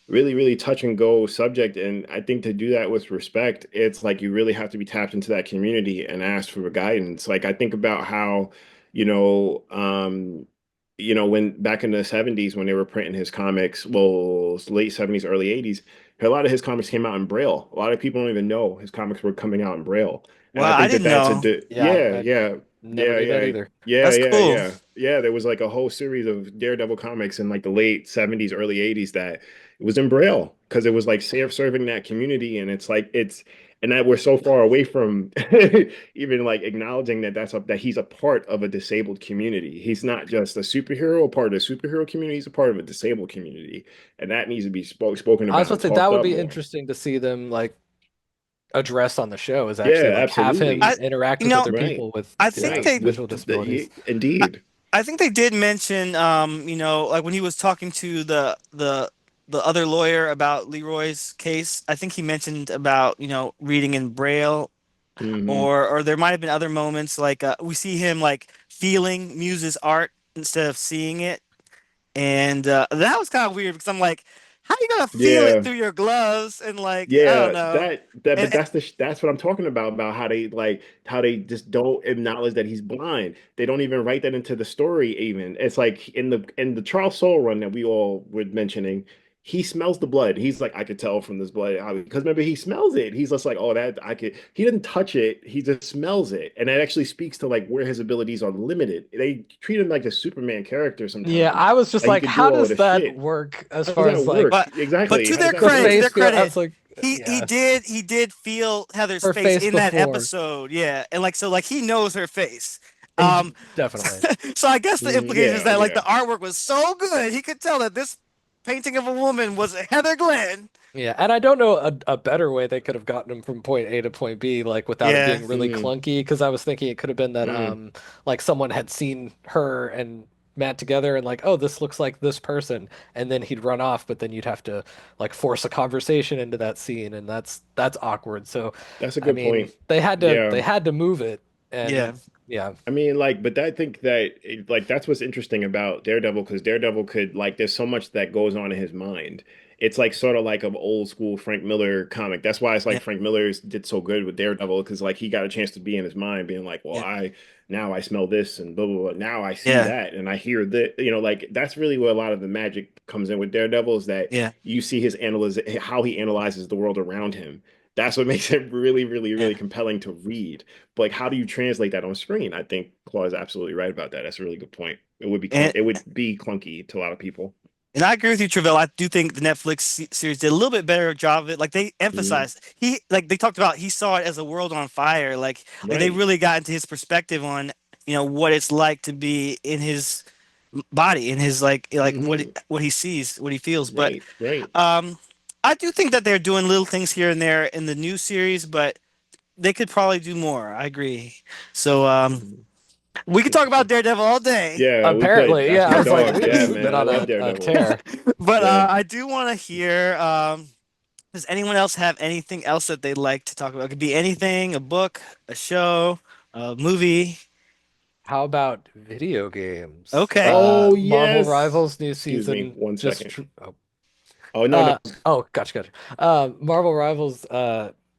really, really touch and go subject. And I think to do that with respect, it's like you really have to be tapped into that community and ask for guidance. Like I think about how, you know, um, when back in the 70s when they were printing his comics, well, it's late 70s, early 80s, a lot of his comics came out in Braille. A lot of people don't even know his comics were coming out in Braille. And Well, I I think that didn't that's know. yeah, yeah, I yeah. never Yeah, knew that yeah, either. yeah, That's yeah, cool. yeah. Yeah, there was like a whole series of Daredevil comics in like the late 70s, early 80s that it was in Braille because it was like serving that community, and it's like and that we're so far away from even like acknowledging that that he's a part of a disabled community. He's not just a superhero, a part of the superhero community. He's a part of a disabled community, and that needs to be spoken I was about supposed and to say that talked would up be more. interesting to see them like address on the show is actually Yeah, like have him I, absolutely. interact you with know, other Right. people with I think Right. they, visual With disabilities. I, indeed. I think they did mention, like when he was talking to the other lawyer about Leroy's case. I think he mentioned about, reading in Braille, Hmm. or there might have been other moments like we see him like feeling Muse's art instead of seeing it, and that was kind of weird because I'm like, how you gonna feel it Yeah. through your gloves and like I don't Yeah, know, but and that's what I'm talking about how they just don't acknowledge that he's blind. They don't even write that into the story even. It's like in the Charles Soule run that we all were mentioning, he smells the blood. He's like, I could tell from this blood because remember he smells it. He's just like, oh, that I could. He didn't touch it. He just smells it, and that actually speaks to like where his abilities are limited. They treat him like a Superman character Yeah, sometimes. I was just Like he like, could do how all of does the that shit. work as How does far that as like work? but Exactly. to How does their that her credit, work? to face their feel? I credit, was like, he yeah, did feel Heather's her face face in that before, episode, yeah, and like so like he knows her face. Um, definitely. so I guess the implication is Yeah, that like the yeah. artwork was so good he could tell that this painting of a woman was Heather Glenn. Yeah, and I don't know a better way they could have gotten him from point A to point B, like without it Yeah, being really Mm, clunky. Because I was thinking it could have been that mm. like someone had seen her and Matt together and like, oh, this looks like this person, and then he'd run off, but then you'd have to like force a conversation into that scene, and that's awkward. So, That's a I good mean, point. they Yeah. had to move it, yeah, and yeah, I mean, like, but I think that like that's what's interesting about Daredevil because Daredevil could like there's so much that goes on in his mind. It's like sort of like an old school Frank Miller comic. That's why it's yeah, like Frank Miller's did so good with Daredevil because like he got a chance to be in his mind, being like, well, yeah, I now I smell this and blah blah blah. Now I see yeah, that and I hear that. You know, like that's really where a lot of the magic comes in with Daredevil is that yeah, you see his analyze how he analyzes the world around him. That's what makes it really, really, yeah. really compelling to read. But like, how do you translate that on screen? I think Claude is absolutely right about that. That's a really good point. And It would be clunky to a lot of people. And I agree with you, Travelle. I do think the Netflix series did a little bit better job of it. Like they Mhm. emphasized, like they talked about, he saw it as a world on fire. Like they Right. really got into his perspective on, what it's like to be in his body, in his like Hmm. what he sees, what he feels. But Right. Right. um, I do think that they're doing little things here and there in the new series, but they could probably do more. I agree. So Mhm. we could talk about Interesting. Daredevil all day. Yeah, we could. apparently, That's yeah. I my was like, dog. Yeah, we've been man. I on love a Daredevil. tear. But Yeah. I do want to hear. Does anyone else have anything else that they'd like to talk about? It could be anything, a book, a show, a movie. How about video games? Okay. Oh, Marvel yes. Rivals new Excuse me. season One just second. oh, Oh, no, no. oh, gotcha. Marvel Rivals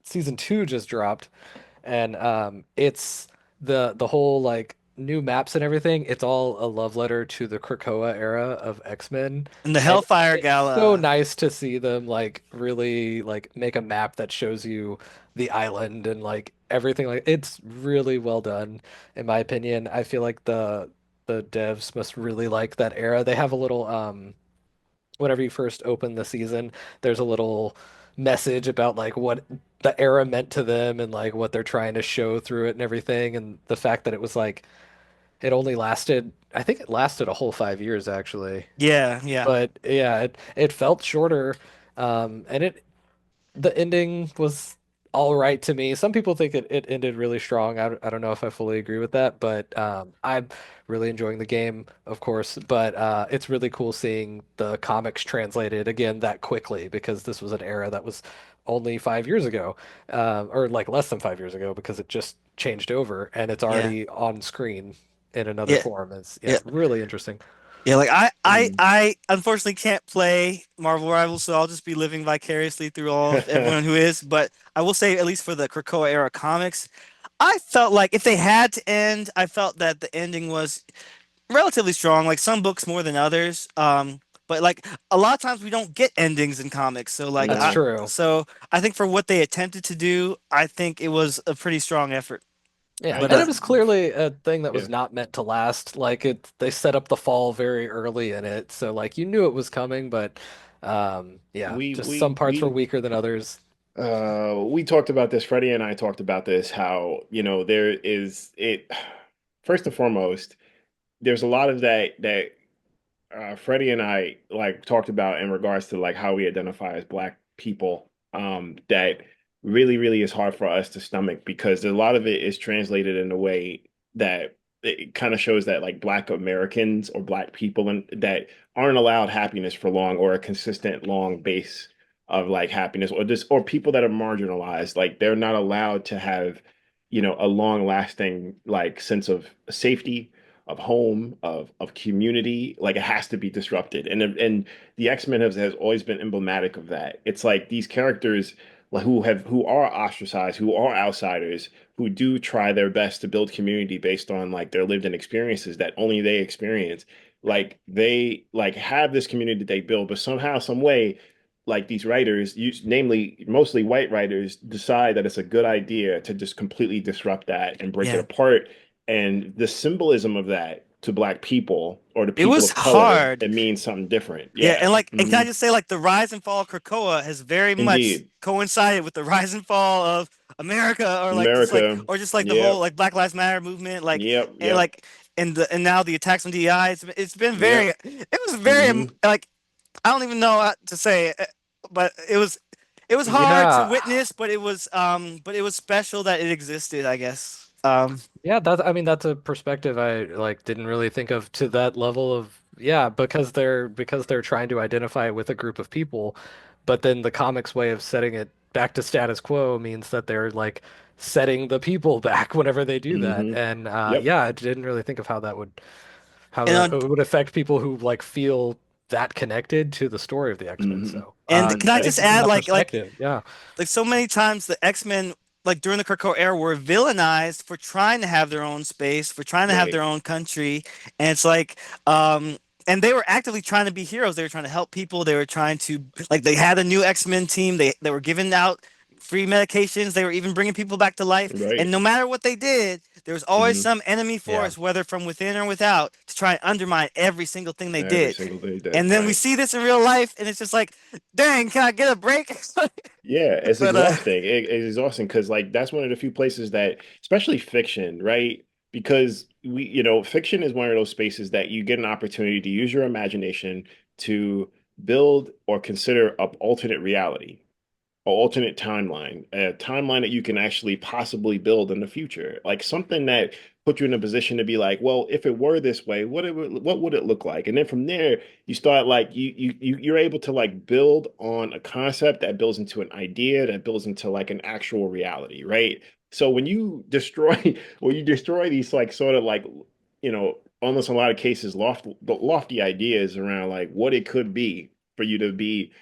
season 2 just dropped, and it's the whole like new maps and everything. It's all a love letter to the Krakoa era of X-Men, And the and Hellfire it's so Gala. nice to see them like really like make a map that shows you the island and like everything. Like it's really well done, in my opinion. I feel like the devs must really like that era. They have a little whenever you first open the season, there's a little message about like what the era meant to them and like what they're trying to show through it and everything. And the fact that it was like it only lasted, I think it lasted a whole 5 years actually. Yeah, yeah, But yeah, it felt shorter. And the ending was all right to me. Some people think it ended really strong. I don't know if I fully agree with that, but I'm really enjoying the game, of course. But it's really cool seeing the comics translated again that quickly because this was an era that was only 5 years ago, or like less than 5 years ago because it just changed over and it's yeah, already on screen in another yeah, form. It's yeah, yeah. really interesting. Yeah, like Mm. I unfortunately can't play Marvel Rivals, so I'll just be living vicariously through all of everyone who is. But I will say, at least for the Krakoa era comics, I felt like if they had to end, I felt that the ending was relatively strong. Like some books more than others. But like a lot of times we don't get endings in comics. So That's No. true. I think for what they attempted to do, I think it was a pretty strong effort. Yeah, I But and it was clearly a thing that yeah. was not meant to last. Like they set up the fall very early in it, so like you knew it was coming, but Yeah, We just some we parts were we weaker than others. we talked about this. Freddie and I talked about this. How there is it. First and foremost, there's a lot of that Freddie and I like talked about in regards to like how we identify as Black people. That really, really is hard for us to stomach because a lot of it is translated in a way that it kind of shows that like Black Americans or Black people and that aren't allowed happiness for long or a consistent long base of like happiness or just or people that are marginalized, like they're not allowed to have, a long lasting like sense of safety, of home, of community. Like it has to be disrupted, and the X-Men has always been emblematic of that. It's like these characters like who are ostracized, who are outsiders, who do try their best to build community based on like their lived in experiences that only they experience. Like they like have this community that they build, but somehow, some way, like these writers, namely mostly white writers, decide that it's a good idea to just completely disrupt that and break it Yeah. apart. And the symbolism of that to Black people or to It people was of color, hard. it means something different. Yeah, Yeah. and can I just say, like, the rise and fall of Krakoa has very much Indeed. coincided with the rise and fall of America, or like just like, America. or just like the whole Yep. like Black Lives Matter movement, like, Yep. and Yep. like, and now the attacks on DI. It's been very, Yep. it was very Hmm. like I don't even know what to say, but it was hard to Yeah, witness, but it was special that it existed, I guess. yeah, I mean that's a perspective I like didn't really think of to that level of yeah, because they're trying to identify with a group of people, but then the comics way of setting it back to status quo means that they're like setting the people back whenever they do that. Hmm. And Yep. yeah, I didn't really think of how And that it would affect people who like feel that connected to the story of the X-Men. Hmm. So, can I just thank you for add, that like perspective. Yeah. so many times the X-Men, like during the Krakoa era, were villainized for trying to have their own space, for trying to have their Right. own country. And it's like and they were actively trying to be heroes. They were trying to help people. They were trying to, like, they had a new X-Men team. They were giving out free medications. They were even bringing people back to life. And Right. no matter what they did, there was always Hmm. some enemy Yeah. force, whether from within or without, to try and undermine every single thing they Every did. single day that And then we right. see this in real life, and it's just like, dang, can I get a break? Yeah, it's But exhausting. It's exhausting because like that's one of the few places that, especially fiction, right? Because fiction is one of those spaces that you get an opportunity to use your imagination to build or consider an alternate reality, alternate timeline, a timeline that you can actually possibly build in the future, like something that put you in a position to be like, well, if it were this way, what would it look like? And then from there, you start like you're able to like build on a concept that builds into an idea that builds into like an actual reality, right? So when you destroy when you destroy these like sort of like almost in a lot of cases lofty ideas around like what it could be for you to be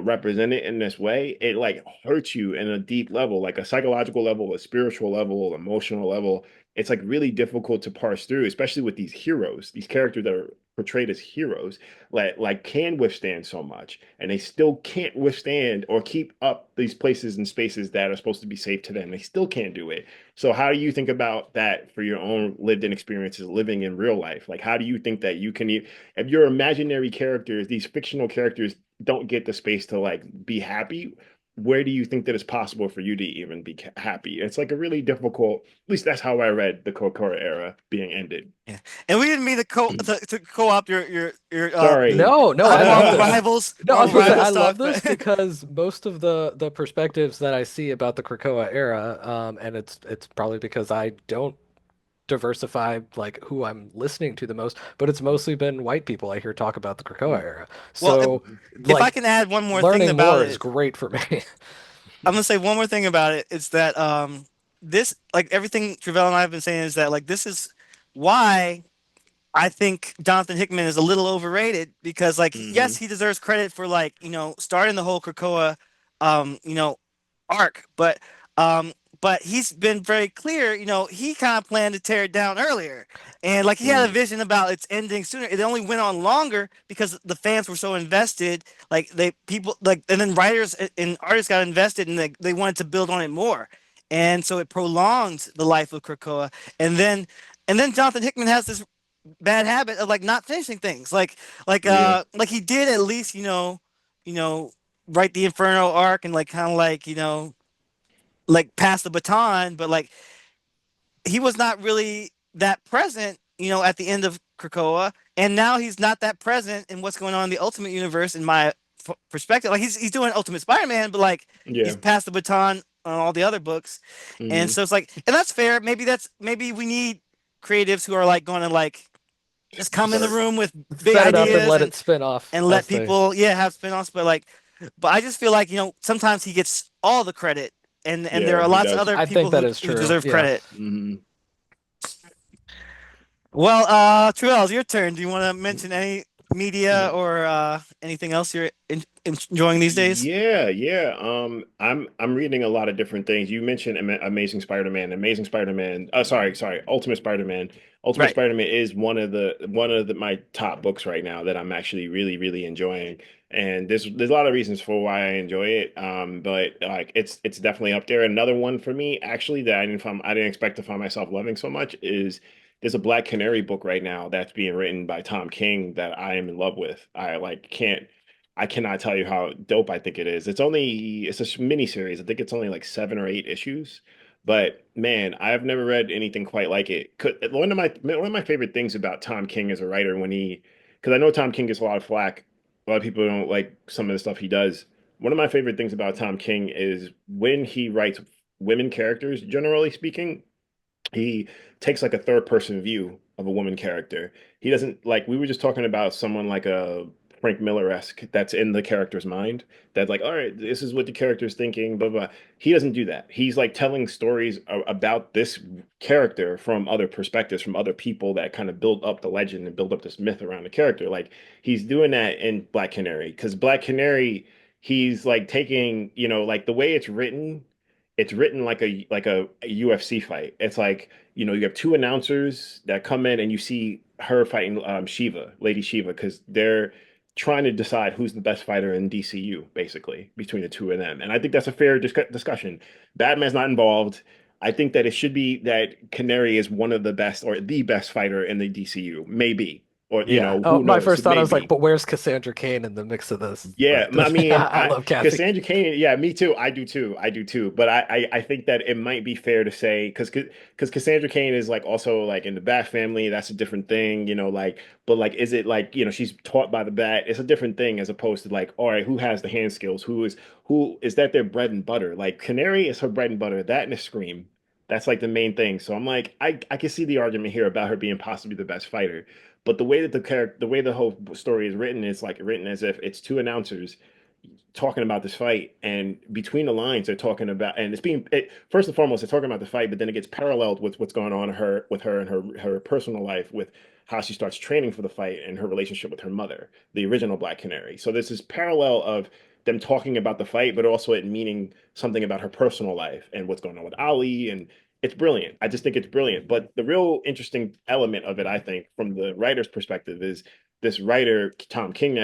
represent it in this way, it like hurts you in a deep level, like a psychological level, a spiritual level, emotional level. It's like really difficult to parse through, especially with these heroes, these characters that are portrayed as heroes, like can withstand so much, and they still can't withstand or keep up these places and spaces that are supposed to be safe to them. They still can't do it. So how do you think about that for your own lived in experiences living in real life? Like how do you think that you can if your imaginary characters, these fictional characters don't get the space to like be happy, where do you think that it's possible for you to even be happy? It's like a really difficult, at least that's how I read the Kokora era being ended. yeah, and we didn't mean to co-op your Sorry. No, no, I love this. No, I was Marvel supposed to say rival I love stuff, this but because most of the perspectives that I see about the Krakoa era, and it's probably because I don't diversify like who I'm listening to the most, but it's mostly been white people I hear talk about the Krakoa era. well, So if I like can add one more thing learning about more is it, great for me. I'm gonna say one more thing about it. It's that this, like everything Travelle and I have been saying, is that like this is why I think Jonathan Hickman is a little overrated, because like yes, Hmm. he deserves credit for, like, starting the whole Krakoa um, you know, arc, um but he's been very clear, he kind of planned to tear it down earlier. And like he had a Mm. vision about its ending sooner. It only went on longer because the fans were so invested. Like they people like and then writers and artists got invested, and they wanted to build on it more. And so it prolonged the life of Krakoa. And then Jonathan Hickman has this bad habit of like not finishing things. Like Yeah. he did at least, you know, write the Inferno arc and like kind of like, like pass the baton, but like he was not really that present, at the end of Krakoa, and now he's not that present in what's going on in the Ultimate Universe. In my perspective, like he's doing Ultimate Spider-Man, but like Yeah. he's passed the baton on all the other books, and Hmm. so it's like, and that's fair. Maybe we need creatives who are like going to like just come in the Start. room with big Set it up and ideas let it spin off and let as they. people, have spin-offs, but like, but I just feel like, sometimes he gets all the credit, and there Yeah, are he lots of does. other I think people that who is true. deserve Yeah. credit. Hmm. Well, Travelle, it's your turn. Do you want to mention any media or anything else you're enjoying these days? Yeah, yeah. I'm reading a lot of different things. You mentioned Amazing Spider-Man. Amazing Spider-Man. Sorry, Ultimate Spider-Man. Ultimate Right. Spider-Man is one of my top books right now that I'm actually really, really enjoying. And there's a lot of reasons for why I enjoy it. But like it's definitely up there. Another one for me, actually, that I didn't expect to find myself loving so much is there's a Black Canary book right now that's being written by Tom King that I am in love with. I cannot tell you how dope I think it is. It's a mini series. I think it's only like 7 or 8 issues. But man, I've never read anything quite like it. One of my favorite things about Tom King as a writer because I know Tom King gets a lot of flack. A lot of people don't like some of the stuff he does. One of my favorite things about Tom King is when he writes women characters, generally speaking, he takes like a third person view of a woman character. He doesn't like we were just talking about someone like a Frank Miller-esque that's in the character's mind. That's like, all right, this is what the character's thinking, blah blah. He doesn't do that. He's like telling stories about this character from other perspectives, from other people that kind of build up the legend and build up this myth around the character. Like he's doing that in Black Canary because Black Canary, he's like taking, like the way it's written like a UFC fight. It's like, you have two announcers that come in and you see her fighting Shiva, Lady Shiva, because they're trying to decide who's the best fighter in DCU, basically, between the two of them. And I think that's a fair discussion. Batman's not involved. I think that it should be that Canary is one of the best or the best fighter in the DCU, maybe. Or, Yeah. Oh, who my knows? first thought I was like, Maybe. but where's Cassandra Cain in the mix of this? Yeah, But I mean, I love Cassie. Cassandra Cain, yeah, me too. I do too. I do too. But I think that it might be fair to say because Cassandra Cain is like also like in the Bat family. That's a different thing, like. But like, is it like she's taught by the Bat? It's a different thing as opposed to like, all right, who has the hand skills? Who is that their bread and butter? Like Canary is her bread and butter. That and a Scream. That's like the main thing. So I'm like, I can see the argument here about her being possibly the best fighter. But the way the whole story is written, is like written as if it's two announcers talking about this fight, and between the lines, they're talking about, and first and foremost, they're talking about the fight, but then it gets paralleled with what's going on with her and her personal life, with how she starts training for the fight and her relationship with her mother, the original Black Canary. So there's this parallel of them talking about the fight, but also it meaning something about her personal life and what's going on with Ali, and it's brilliant. I just think it's brilliant. But the real interesting element of it, I think, from the writer's perspective, is this writer, Tom King,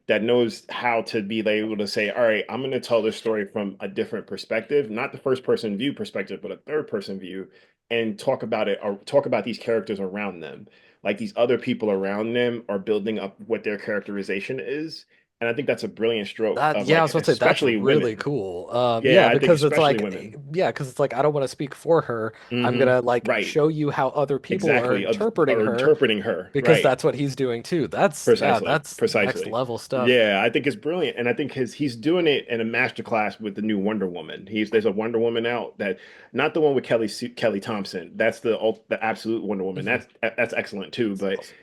that knows how to be able to say, all right, I'm going to tell this story from a different perspective, not the first person view perspective, but a third person view, and talk about it or talk about these characters around them. Like these other people around them are building up what their characterization is. And I think that's a brilliant stroke That of yeah, I like, was about to say that's especially really women. cool. Yeah, Yeah, I think because it's especially like, women. yeah, because it's like I don't want to speak for her. I'm Hmm. gonna like Right. show you how other people are Exactly. interpreting Or her interpreting her. because Right. that's what he's doing too. That's yeah, Precisely, that's next precisely. level stuff. Yeah, I think it's brilliant, and I think he's doing it in a masterclass with the new Wonder Woman. There's a Wonder Woman out, that not the one with Kelly Thompson. That's the absolute Wonder Woman. Hmm. That's excellent too. It's But awesome.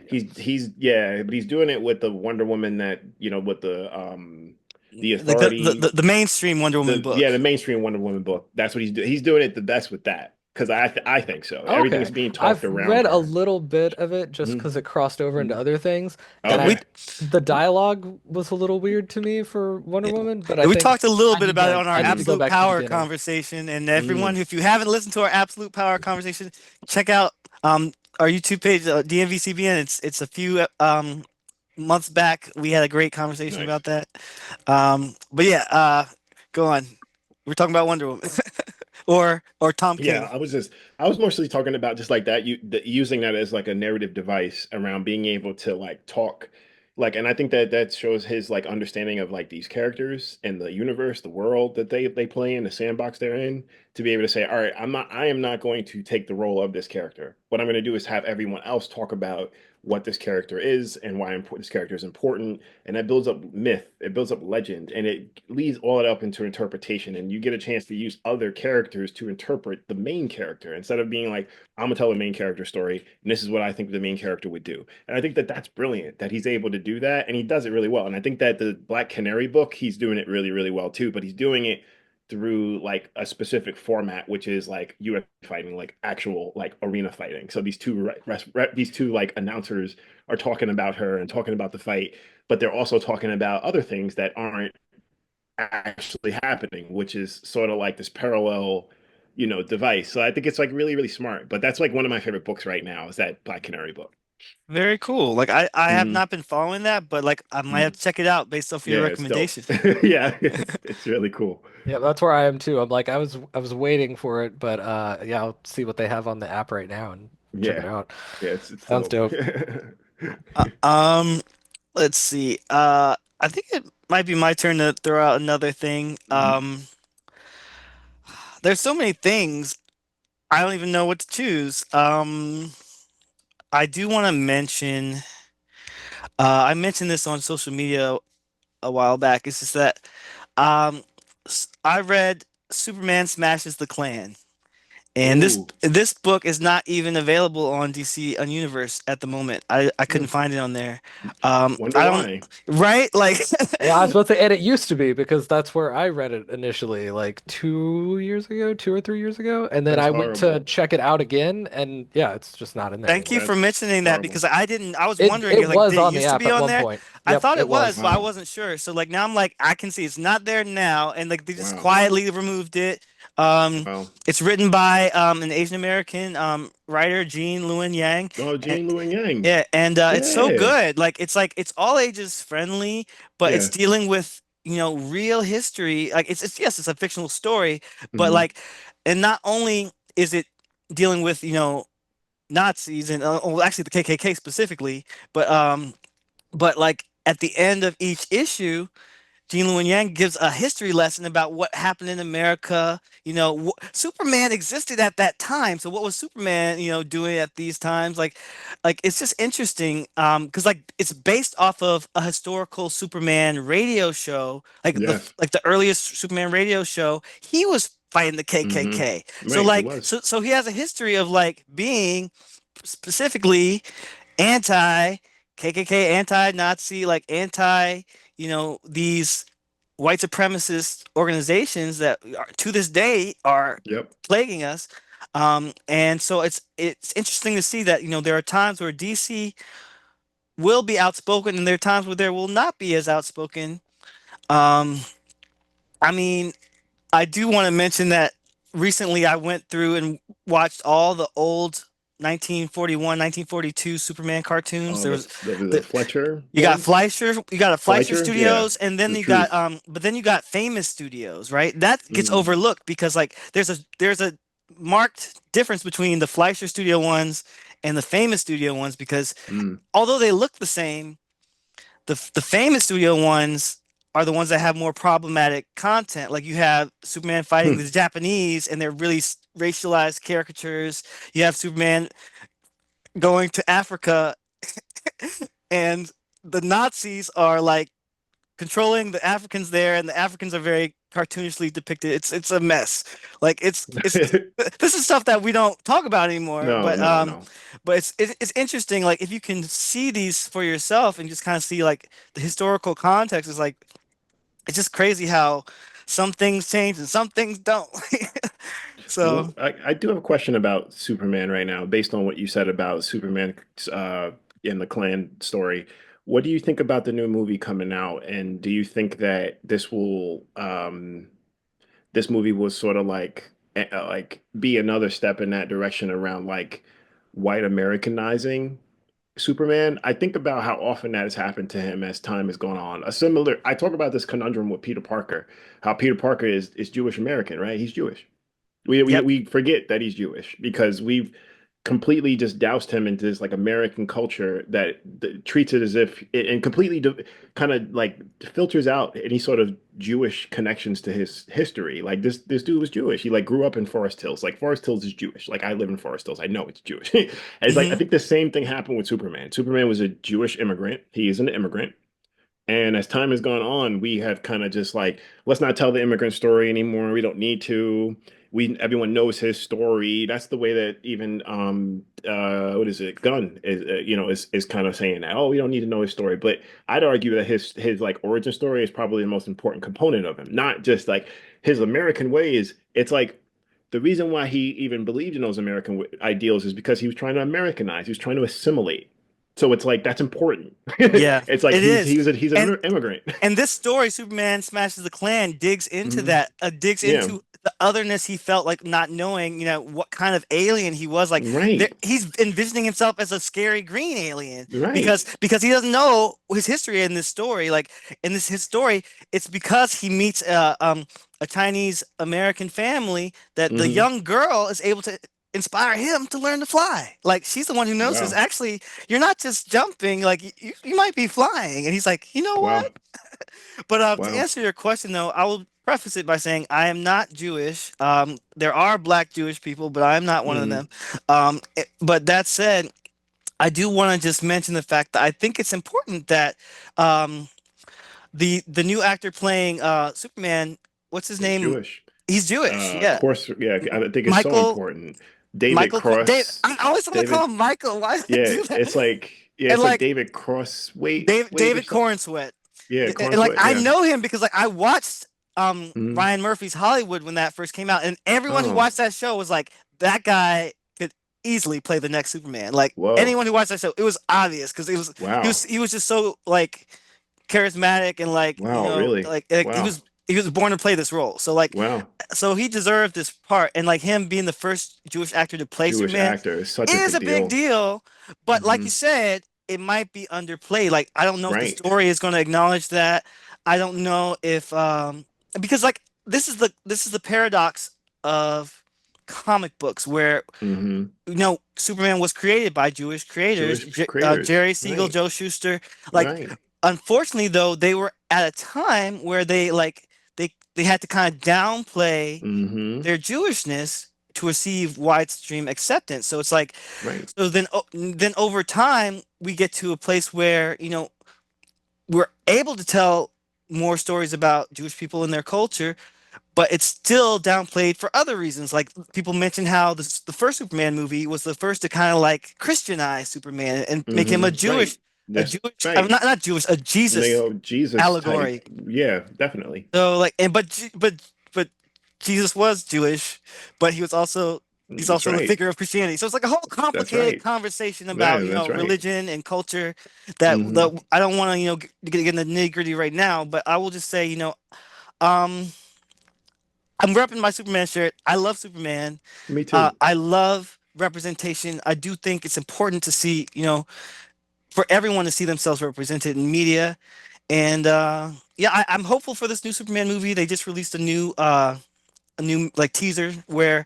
Yeah. he's doing it with the Wonder Woman that with the Like the, the Authority, the the mainstream Wonder Woman book. the mainstream Wonder Woman book. That's what he's doing. He's doing it the best with that because I think so. Everything Okay. is being talked I've around read a her. little bit of it just Mhm. because it crossed over into Mhm. other things, and We Okay. the dialogue was a little weird to me for Wonder Woman, but I we think talked a little bit about it on our I need to Mhm. go Absolute back to the Power beginning. conversation, and everyone, Mhm. if you haven't listened to our Absolute Power conversation, check out our YouTube page, DMVCBN. It's a few months back. We had a great conversation Nice. about that. But yeah, go on. We're talking about Wonder Woman or Tom Yeah, King. I was mostly talking about just like that, using that as like a narrative device around being able to like talk. Like, and I think that that shows his like understanding of like these characters and the universe, the world that they play in, the sandbox they're in, to be able to say, all right, I am not going to take the role of this character. What I'm going to do is have everyone else talk about what this character is and why this character is important, and that builds up myth, it builds up legend, and it leads all it up into interpretation, and you get a chance to use other characters to interpret the main character instead of being like, I'm gonna tell a main character story, and this is what I think the main character would do. And I think that that's brilliant that he's able to do that, and he does it really well. And I think that the Black Canary book, he's doing it really, really well too. But he's doing it through like a specific format, which is like UFC fighting, like actual like arena fighting. So these two like announcers are talking about her and talking about the fight, but they're also talking about other things that aren't actually happening, which is sort of like this parallel, device. So I think it's like really, really smart. But that's like one of my favorite books right now is that Black Canary book. Very cool. Like I have Hmm. not been following that, but like I might have to check it out based off your Yeah, it's dope. recommendation. Yeah, it's really cool. Yeah, that's where I am too. I'm like I was waiting for it, but yeah, I'll see what they have on the app right now and check it Yeah, out. yeah, it's Sounds dope. dope. Uh, um, let's see. I think it might be my turn to throw out another thing. Mhm. There's so many things I don't even know what to choose. I do want to mention. I mentioned this on social media a while back. It's just that um, I read Superman Smashes the Klan. And Oh, this book is not even available on DC Universe at the moment. I couldn't hmm. find it on there. Wonder I don't, why. right? Like Yeah, I was about to say, and it used to be because that's where I read it initially, like 2 years ago, 2 or 3 years ago, and then That's I went to horrible. check it out again, and yeah, it's just not in there thank you anymore. for That's mentioning that horrible. because I was It wondering it like was did it on the used to app be at on one there? point. I Yep, thought it it was, was. but I Wow. wasn't sure. So like now I'm like I can see it's not there now and like they just Wow. quietly removed it. Um Wow. it's written by an Asian American writer, Jean Luen Yang. Oh, Gene Luen Yang. Yeah, and it's so Yeah. good. Like it's all ages friendly, but it's Yeah. dealing with, real history. Like it's yes, it's a fictional story, but Hmm. like and not only is it dealing with, Nazis and well, actually the KKK specifically, but like at the end of each issue, Gene Luen Yang gives a history lesson about what happened in America. Superman existed at that time. So what was Superman, doing at these times? Like it's just interesting. Because like it's based off of a historical Superman radio show, like the Yes. like the earliest Superman radio show. He was fighting the Hmm. KKK. So Right. He like was. so he has a history of like being specifically anti KKK, anti Nazi, like anti, these white supremacist organizations that are, to this day are Yep. plaguing us. And so it's interesting to see that there are times where DC will be outspoken, and there are times where there will not be as outspoken. Um, I mean, I do want to mention that recently I went through and watched all the old 1941, 1942 Superman cartoons. Oh, There was the the Fletcher you ones. got a Fleischer Fleischer. Yeah. Studios, and then The you got truth. but then you got Famous Studios, right? That gets Mm. overlooked because like there's a marked difference between the Fleischer Studio ones and the Famous Studio ones because Mm. although they look the same, the Famous Studio ones are the ones that have more problematic content. Like you have Superman fighting the Japanese, and they're really racialized caricatures. You have Superman going to Africa, and the Nazis are like controlling the Africans there, and the Africans are very cartoonishly depicted. It's a mess. Like it's this is stuff that we don't talk about anymore. No, no, no. But it's interesting. Like if you can see these for yourself and just kind of see like the historical context is like it's just crazy how some things change and some things don't. Well, So I do have a question about Superman right now, based on what you said about Superman uh, in the Klan story. What do you think about the new movie coming out? And do you think that this movie will sort of like be another step in that direction around like white Americanizing Superman? I think about how often that has happened to him as time has gone on. I talk about this conundrum with Peter Parker, how Peter Parker is Jewish American, right? He's Jewish. We, we yep. we forget that he's Jewish because we've completely just doused him into this like American culture that treats it as if and completely kind of like filters out any sort of Jewish connections to his history. Like this dude was Jewish. He like grew up in Forest Hills. Like Forest Hills is Jewish. Like I live in Forest Hills. I know it's Jewish. And it's like I Hmm. think the same thing happened with Superman. Superman was a Jewish immigrant. He is an immigrant. And as time has gone on, we have kind of just like, let's not tell the immigrant story anymore. We don't need to. Everyone knows his story. That's the way that even what is it? Gunn is is kind of saying that. Oh, we don't need to know his story. But I'd argue that his like origin story is probably the most important component of him. Not just like his American ways. It's like the reason why he even believed in those American ideals is because he was trying to Americanize. He was trying to assimilate. So it's like that's important. Yeah, It's like it is. he's And an immigrant. And this story, Superman smashes the Klan, digs into Hmm. that, digs Yeah, into the otherness he felt like not knowing, what kind of alien he was. Like there, right, he's envisioning himself as a scary green alien right. because he doesn't know his history in this story. Like in this his story, it's because he meets a Chinese American family that the Hmm. young girl is able to inspire him to learn to fly. Like she's the one who notices, Wow, actually, you're not just jumping, like you might be flying. And he's like, you know wow, what? But to wow. answer your question, though, I will preface it by saying I am not Jewish. There are Black Jewish people, but I am not one of Hmm. them. But that said, I do want to just mention the fact that I think it's important that um, the new actor playing Superman, what's his He's name? Jewish. He's Jewish. Of Yeah, course, yeah. I think it's so Michael important. David Michael Dave. Cross, I always want to call David. him Michael. Why did I Yeah, do that? it's And like like David Cross. Wait or David something. Cornsweet. Yeah, And like Cornsweet. I Yeah. know him because like I watched Hmm. Ryan Murphy's Hollywood when that first came out, and everyone who Oh, watched that show was like, that guy could easily play the next Superman. Like whoa, anyone who watched that show, it was obvious because wow, he was just so like charismatic and like wow. Really? he Wow, was born to play this role. So like wow. so he deserved this part, and like him being the first Jewish actor to play Jewish Superman actor is such a is big a big deal. deal. But like Hmm. you said, it might be underplayed. Like I don't know if the Right. story is going to acknowledge that. I don't know if because like this is the paradox of comic books where Hmm. Superman was created by Jewish creators, Jewish creators. Jerry Siegel, Right. Joe Shuster. Like Right. unfortunately though, they were at a time where they had to kind of downplay Hmm. their Jewishness to receive widestream acceptance. So it's like, Right. so then over time we get to a place where we're able to tell more stories about Jewish people and their culture, but it's still downplayed for other reasons. Like people mention how the first Superman movie was the first to kind of like Christianize Superman and make him Hmm. Right. A That's Jewish, right. not Jewish, a They Jesus go Jesus type. allegory. Yeah, definitely. So like, and but Jesus was Jewish, but he's That's also a right. figure of Christianity. So it's like a whole That's complicated right. conversation Yeah, about that's right. religion and culture that Hmm. I don't want to get in the nitty gritty right now. But I will just say um I'm repping my Superman shirt. I love Superman. Me too. I love representation. I do think it's important to see for everyone to see themselves represented in media. And yeah, I'm hopeful for this new Superman movie. They just released a new like teaser where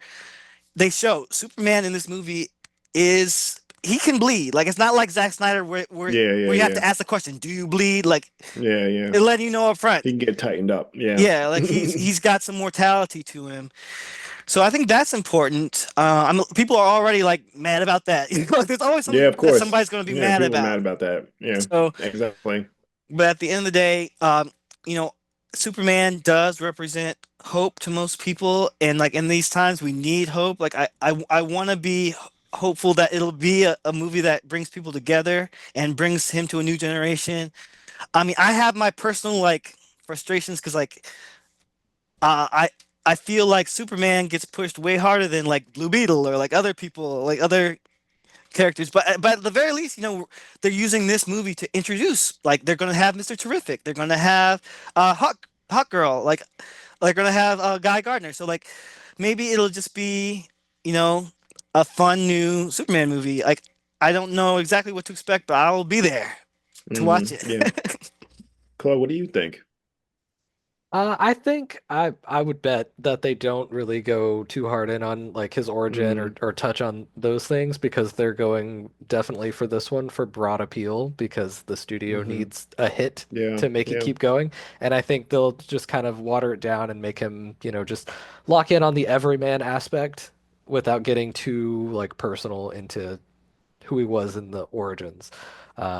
they show Superman in this movie is he can bleed. Like it's not like Zack Snyder Yeah, yeah, where you have yeah. to ask the question, do you bleed? Like Yeah, yeah. they're letting you know up front. He can get tightened up. Yeah. Yeah, like he's got some mortality to him. So I think that's important. People are already like mad about that. There's always Yeah, something of that course. somebody's going to be Yeah, mad people are mad about. about that. Yeah, So exactly. but at the end of the day, you know, Superman does represent hope to most people, and like in these times, we need hope. Like I want to be hopeful that it'll be a movie that brings people together and brings him to a new generation. I mean, I have my personal like frustrations because like uh, I I feel like Superman gets pushed way harder than like Blue Beetle or like other people, like other characters. But at the very least, they're using this movie to introduce. Like they're gonna have Mr. Terrific. They're gonna have Hawk Girl. Like they're gonna have Guy Gardner. So like maybe it'll just be you know a fun new Superman movie. Like I don't know exactly what to expect, but I will be there to watch Hmm. it. Yeah. Claude, what do you think? I think I would bet that they don't really go too hard in on like his origin Mm, or touch on those things because they're going definitely for this one for broad appeal because the studio hmm. needs a hit Yeah, to make it yeah, keep going. And I think they'll just kind of water it down and make him, just lock in on the everyman aspect without getting too like personal into who he was in the origins.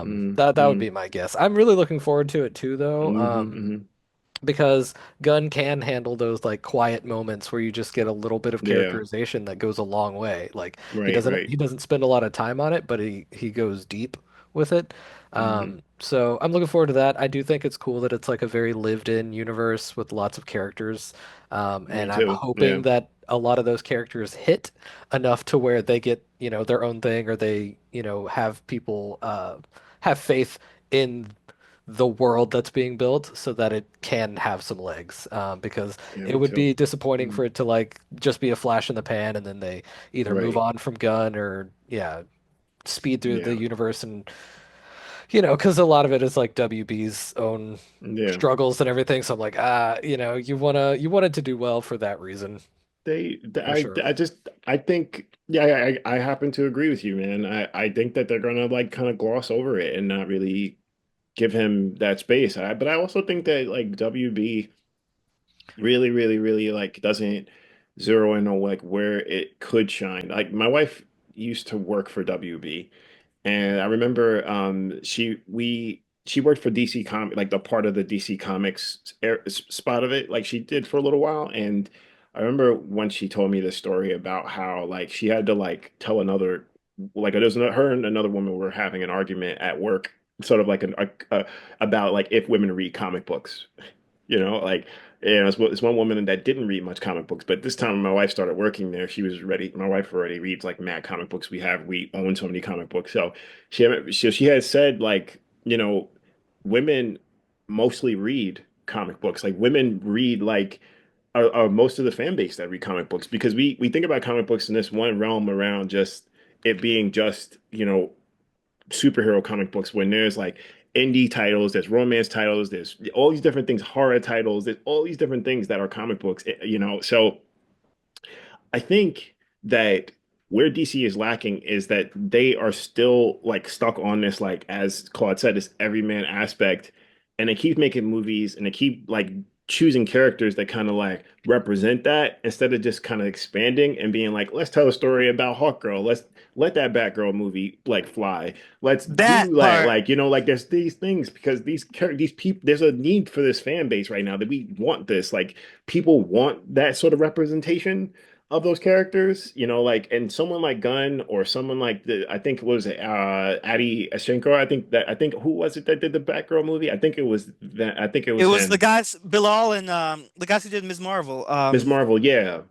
mm, That would mm, be my guess. I'm really looking forward to it too, though. hmm. Because Gunn can handle those like quiet moments where you just get a little bit of Yeah, characterization that goes a long way. Like he right, doesn't right. he doesn't spend a lot of time on it, but he goes deep with it. Hmm. So I'm looking forward to that. I do think it's cool that it's like a very lived-in universe with lots of characters. Me And I'm too. hoping Yeah, that a lot of those characters hit enough to where they get, their own thing or they, have people have faith in the world that's being built so that it can have some legs. Because yeah, it me would too. be disappointing Mm, for it to like just be a flash in the pan and then they either move right. on from Gun or yeah, speed through the Yeah, universe and because a lot of it is like WB's own yeah. struggles and everything. So I'm like, you wanted to do well for that reason for sure. I think, yeah, I happen to agree with you, man. I think that they're gonna like kind of gloss over it and not really give him that space. But I also think that like WB really, really, really like doesn't zero in on like where it could shine. Like my wife used to work for WB, and I remember she worked for DC Comic, like the part of the DC Comics spot of it, like she did for a little while. And I remember when she told me this story about how like she had to like tell another, like it was her and another woman were having an argument at work, sort of like about like if women read comic books, like, it's one woman that didn't read much comic books, but this time when my wife started working there, she was ready. My wife already reads like mad comic books. We own so many comic books. So she had said like, women mostly read comic books. Like women read like are most of the fan base that read comic books because we think about comic books in this one realm around just it being just, superhero comic books when there's like indie titles, there's romance titles, there's all these different things, horror titles, there's all these different things that are comic books, So I think that where DC is lacking is that they are still like stuck on this, like as Claude said, this everyman aspect, and they keep making movies and they keep like choosing characters that kind of like represent that instead of just kind of expanding and being like, let's tell a story about Hawkgirl. Let's let that Batgirl movie like fly. Let's That do that, part, like like there's these things because these people, there's a need for this fan base right now that we want this. Like people want that sort of representation of those characters, like and someone like Gunn or someone like I think it was Adi Ashenko. I think who was it that did the Batgirl movie? I think it it was was the him. guys Bilal and the guys who did Ms. Marvel. Ms. Marvel, yeah.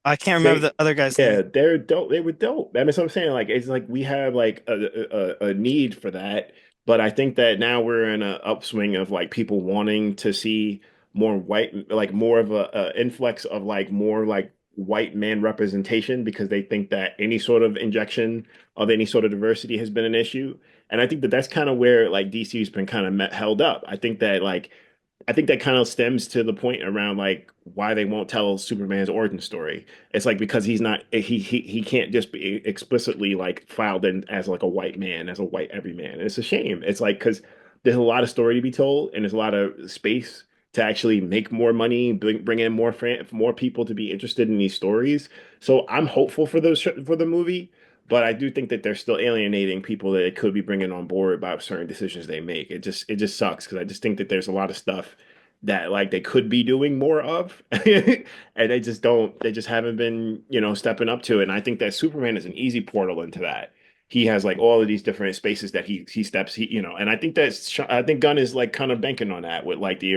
I can't remember They, the other guy's name. yeah, they're dope. They were dope. I mean, so I'm saying like it's like we have like a need for that, but I think that now we're in an upswing of like people wanting to see more white, like more of a influx of like more like white man representation because they think that any sort of injection of any sort of diversity has been an issue. And I think that that's kind of where like DC's been kind of held up. I think that kind of stems to the point around like why they won't tell Superman's origin story. It's like because he's not he can't just be explicitly like filed in as like a white man, as a white everyman. And it's a shame. It's like because there's a lot of story to be told and there's a lot of space to actually make more money, bring in more people to be interested in these stories. So I'm hopeful for for the movie. But I do think that they're still alienating people that it could be bringing on board by certain decisions they make. It just sucks because I just think that there's a lot of stuff that like they could be doing more of, and they just haven't been stepping up to it. And I think that Superman is an easy portal into that. He has like all of these different spaces that he steps and I think Gunn is like kind of banking on that with like the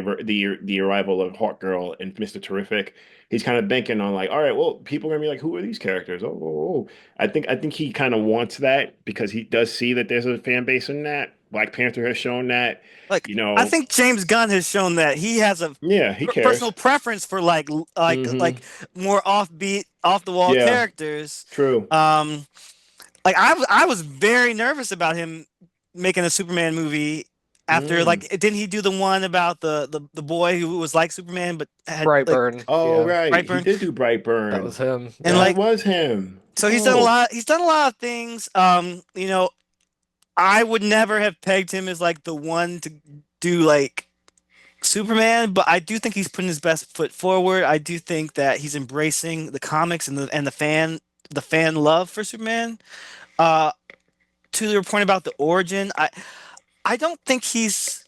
arrival of Hawkgirl and Mr. Terrific. He's kind of banking on like, all right, well, people are gonna be like, who are these characters? Oh. I think he kind of wants that because he does see that there's a fan base in that. Black Panther has shown that, Like you I know. think James Gunn has shown that he has a Yeah, he personal cares. preference for Hmm. more offbeat, off the wall Yeah, characters. true. Like I was very nervous about him making a Superman movie After Mm. like, didn't he do the one about the boy who was like Superman but had like Brightburn. Oh, Yeah, right. He Brightburn? did do that Brightburn. was him. And Yeah. That like, was him. so he's done a Oh, lot. He's done a lot of things. I would never have pegged him as like the one to do like Superman, but I do think he's putting his best foot forward. I do think that he's embracing the comics and the fan love for Superman. Uh, to your point about the origin, I don't think he's.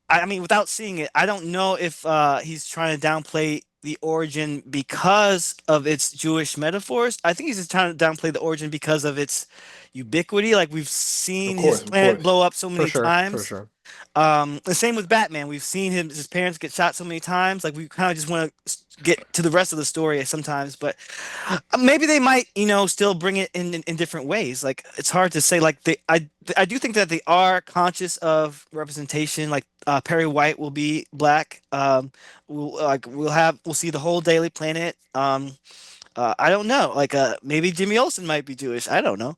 I mean, without seeing it, I don't know if he's trying to downplay the origin because of its Jewish metaphors. I think he's just trying to downplay the origin because of its ubiquity. Like we've seen his of planet course. blow up so For many sure, for times. sure. The same with Batman. We've seen his parents get shot so many times. Like we kind of just want to get to the rest of the story sometimes, but maybe they might, still bring it in different ways. Like it's hard to say. Like I do think that they are conscious of representation. Like Perry White will be black. We'll see the whole Daily Planet. I don't know. Like maybe Jimmy Olsen might be Jewish. I don't know.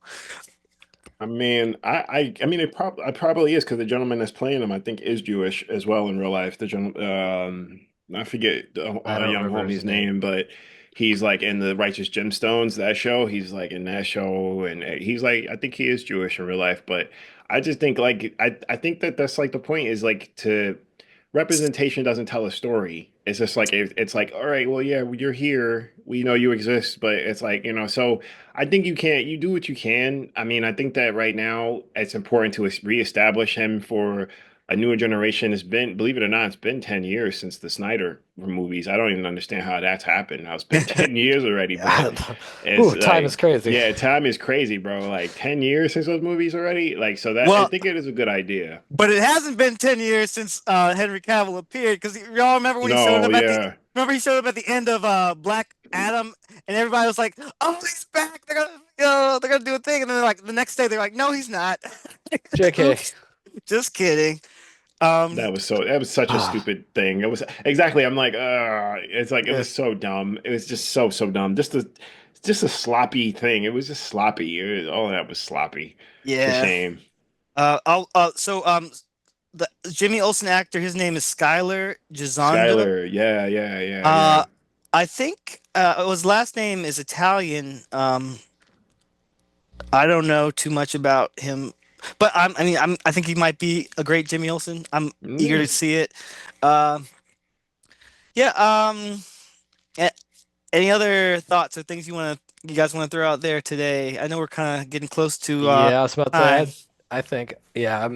I mean, it probably is because the gentleman that's playing him, I think, is Jewish as well in real life. I forget the I don't young remember his homie's name. name, but he's like in the Righteous Gemstones, that show. He's like in that show, and he's like, I think he is Jewish in real life. But I just think like I think that that's like the point is like to representation doesn't tell a story. It's just like it's like, all right, well, yeah, you're here, we know you exist, but it's like so. I think you do what you can. I mean, I think that right now it's important to reestablish him for a newer generation. It's been, believe it or not, it's been 10 years since the Snyder movies. I don't even understand how that's happened. Now it's been 10 years already, but it's Ooh, time is like, crazy. yeah, time is crazy, bro. Like 10 years since those movies already. Like, so that I Well, think it is a good idea. but it hasn't been 10 years since Henry Cavill appeared because y'all remember when he showed No, up at the yeah. remember he showed up at the end of Black Adam and everybody was like, "Oh, he's back. They're gonna do a thing." And then like the next day they're like, "No, he's not." JK. Oops. Just kidding. Um That was such a Ah, stupid thing. It was exactly, I'm like, it's like it yeah. was so dumb. It was just so dumb. Just a sloppy thing. It was just sloppy. All that was sloppy. It's a Yeah. shame. The Jimmy Olsen actor, his name is Skylar Gisondo. Skylar, yeah. Uh I think his last name is Italian. I don't know too much about him, but I think he might be a great Jimmy Olsen. I'm eager Yeah. to see it. Um, yeah. a- Any other thoughts or things you guys want to throw out there today? I know we're kind of getting close to yeah, I was about to say, time. I think, yeah,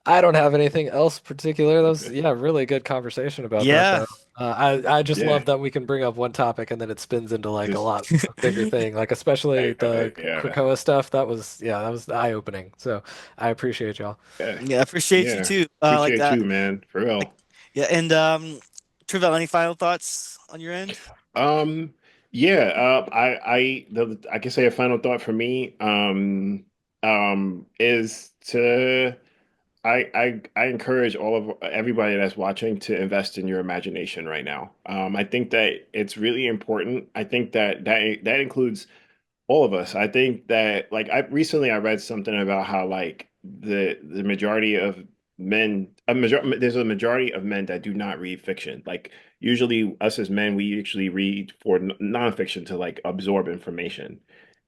I don't have anything else particular. That was, Okay. yeah, really good conversation about that, Yeah. though. I just Yeah. love that we can bring up one topic and then it spins into like a Just lot a bigger thing, like especially the yeah. Krakoa stuff. That was eye-opening. So I appreciate y'all. Yeah. Yeah. Appreciate you Yeah. too. Like Appreciate that. you, man. For Like real. yeah. And Travelle, any final thoughts on your end? Um, yeah, I can say a final thought for me, is to I encourage all of everybody that's watching to invest in your imagination right now. I think that it's really important. I think that includes all of us. I think that like I read something about how like the majority of there's a majority of men that do not read fiction. Like usually us as men, we actually read for nonfiction to like absorb information.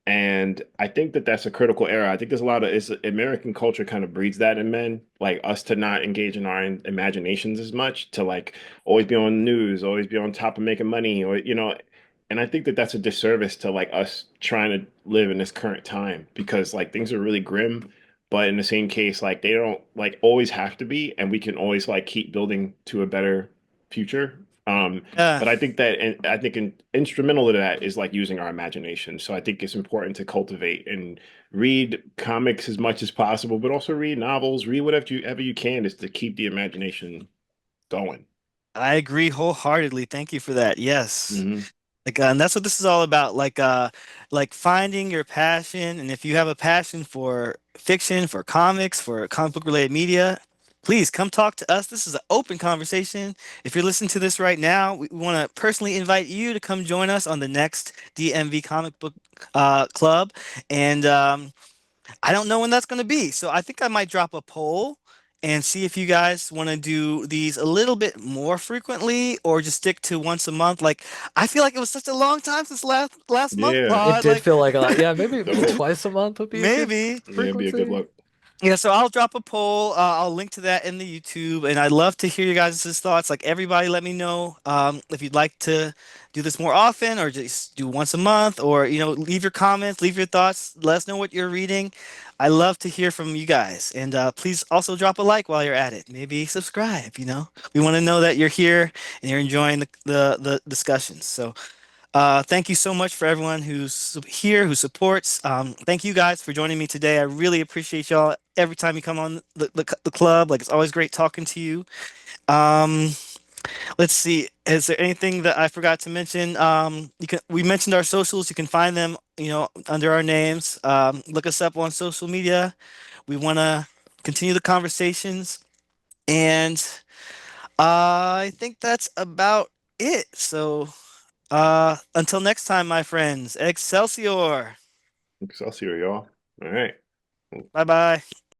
And I think that that's a critical error. I think there's a lot of it's American culture kind of breeds that in men, like us to not engage in our imaginations as much, to like always be on the news, always be on top of making money, or and I think that that's a disservice to like us trying to live in this current time because like things are really grim, but in the same case, like they don't like always have to be, and we can always like keep building to a better future. Yeah. But I think that, and I think instrumental to that is like using our imagination. So I think it's important to cultivate and read comics as much as possible, but also read novels, read whatever you can, is to keep the imagination going. I agree wholeheartedly. Thank you for that. Yes. Hmm. Like, and that's what this is all about. Like finding your passion. And if you have a passion for fiction, for comics, for comic book related media, please come talk to us. This is an open conversation. If you're listening to this right now, we want to personally invite you to come join us on the next DMV Comic Book Club. And I don't know when that's going to be. So I think I might drop a poll and see if you guys want to do these a little bit more frequently or just stick to once a month. Like, I feel like it was such a long time since last month, Yeah. It Claude. did Like, feel like a lot. Yeah, maybe So twice a month would be a good maybe. yeah, it'd be a good frequency. look. Yeah, so I'll drop a poll. I'll link to that in the YouTube, and I'd love to hear you guys' thoughts. Like everybody, let me know if you'd like to do this more often, or just do once a month, or leave your comments, leave your thoughts. Let us know what you're reading. I love to hear from you guys, and please also drop a like while you're at it. Maybe subscribe. We want to know that you're here and you're enjoying the discussions. So. Thank you so much for everyone who's here, who supports. Thank you guys for joining me today. I really appreciate y'all every time you come on the club. Like, it's always great talking to you. Um, let's see. Is there anything that I forgot to mention? We mentioned our socials. You can find them, under our names. Look us up on social media. We want to continue the conversations, and I think that's about it. So. Until next time, my friends. Excelsior. Excelsior, y'all. All right. Bye bye.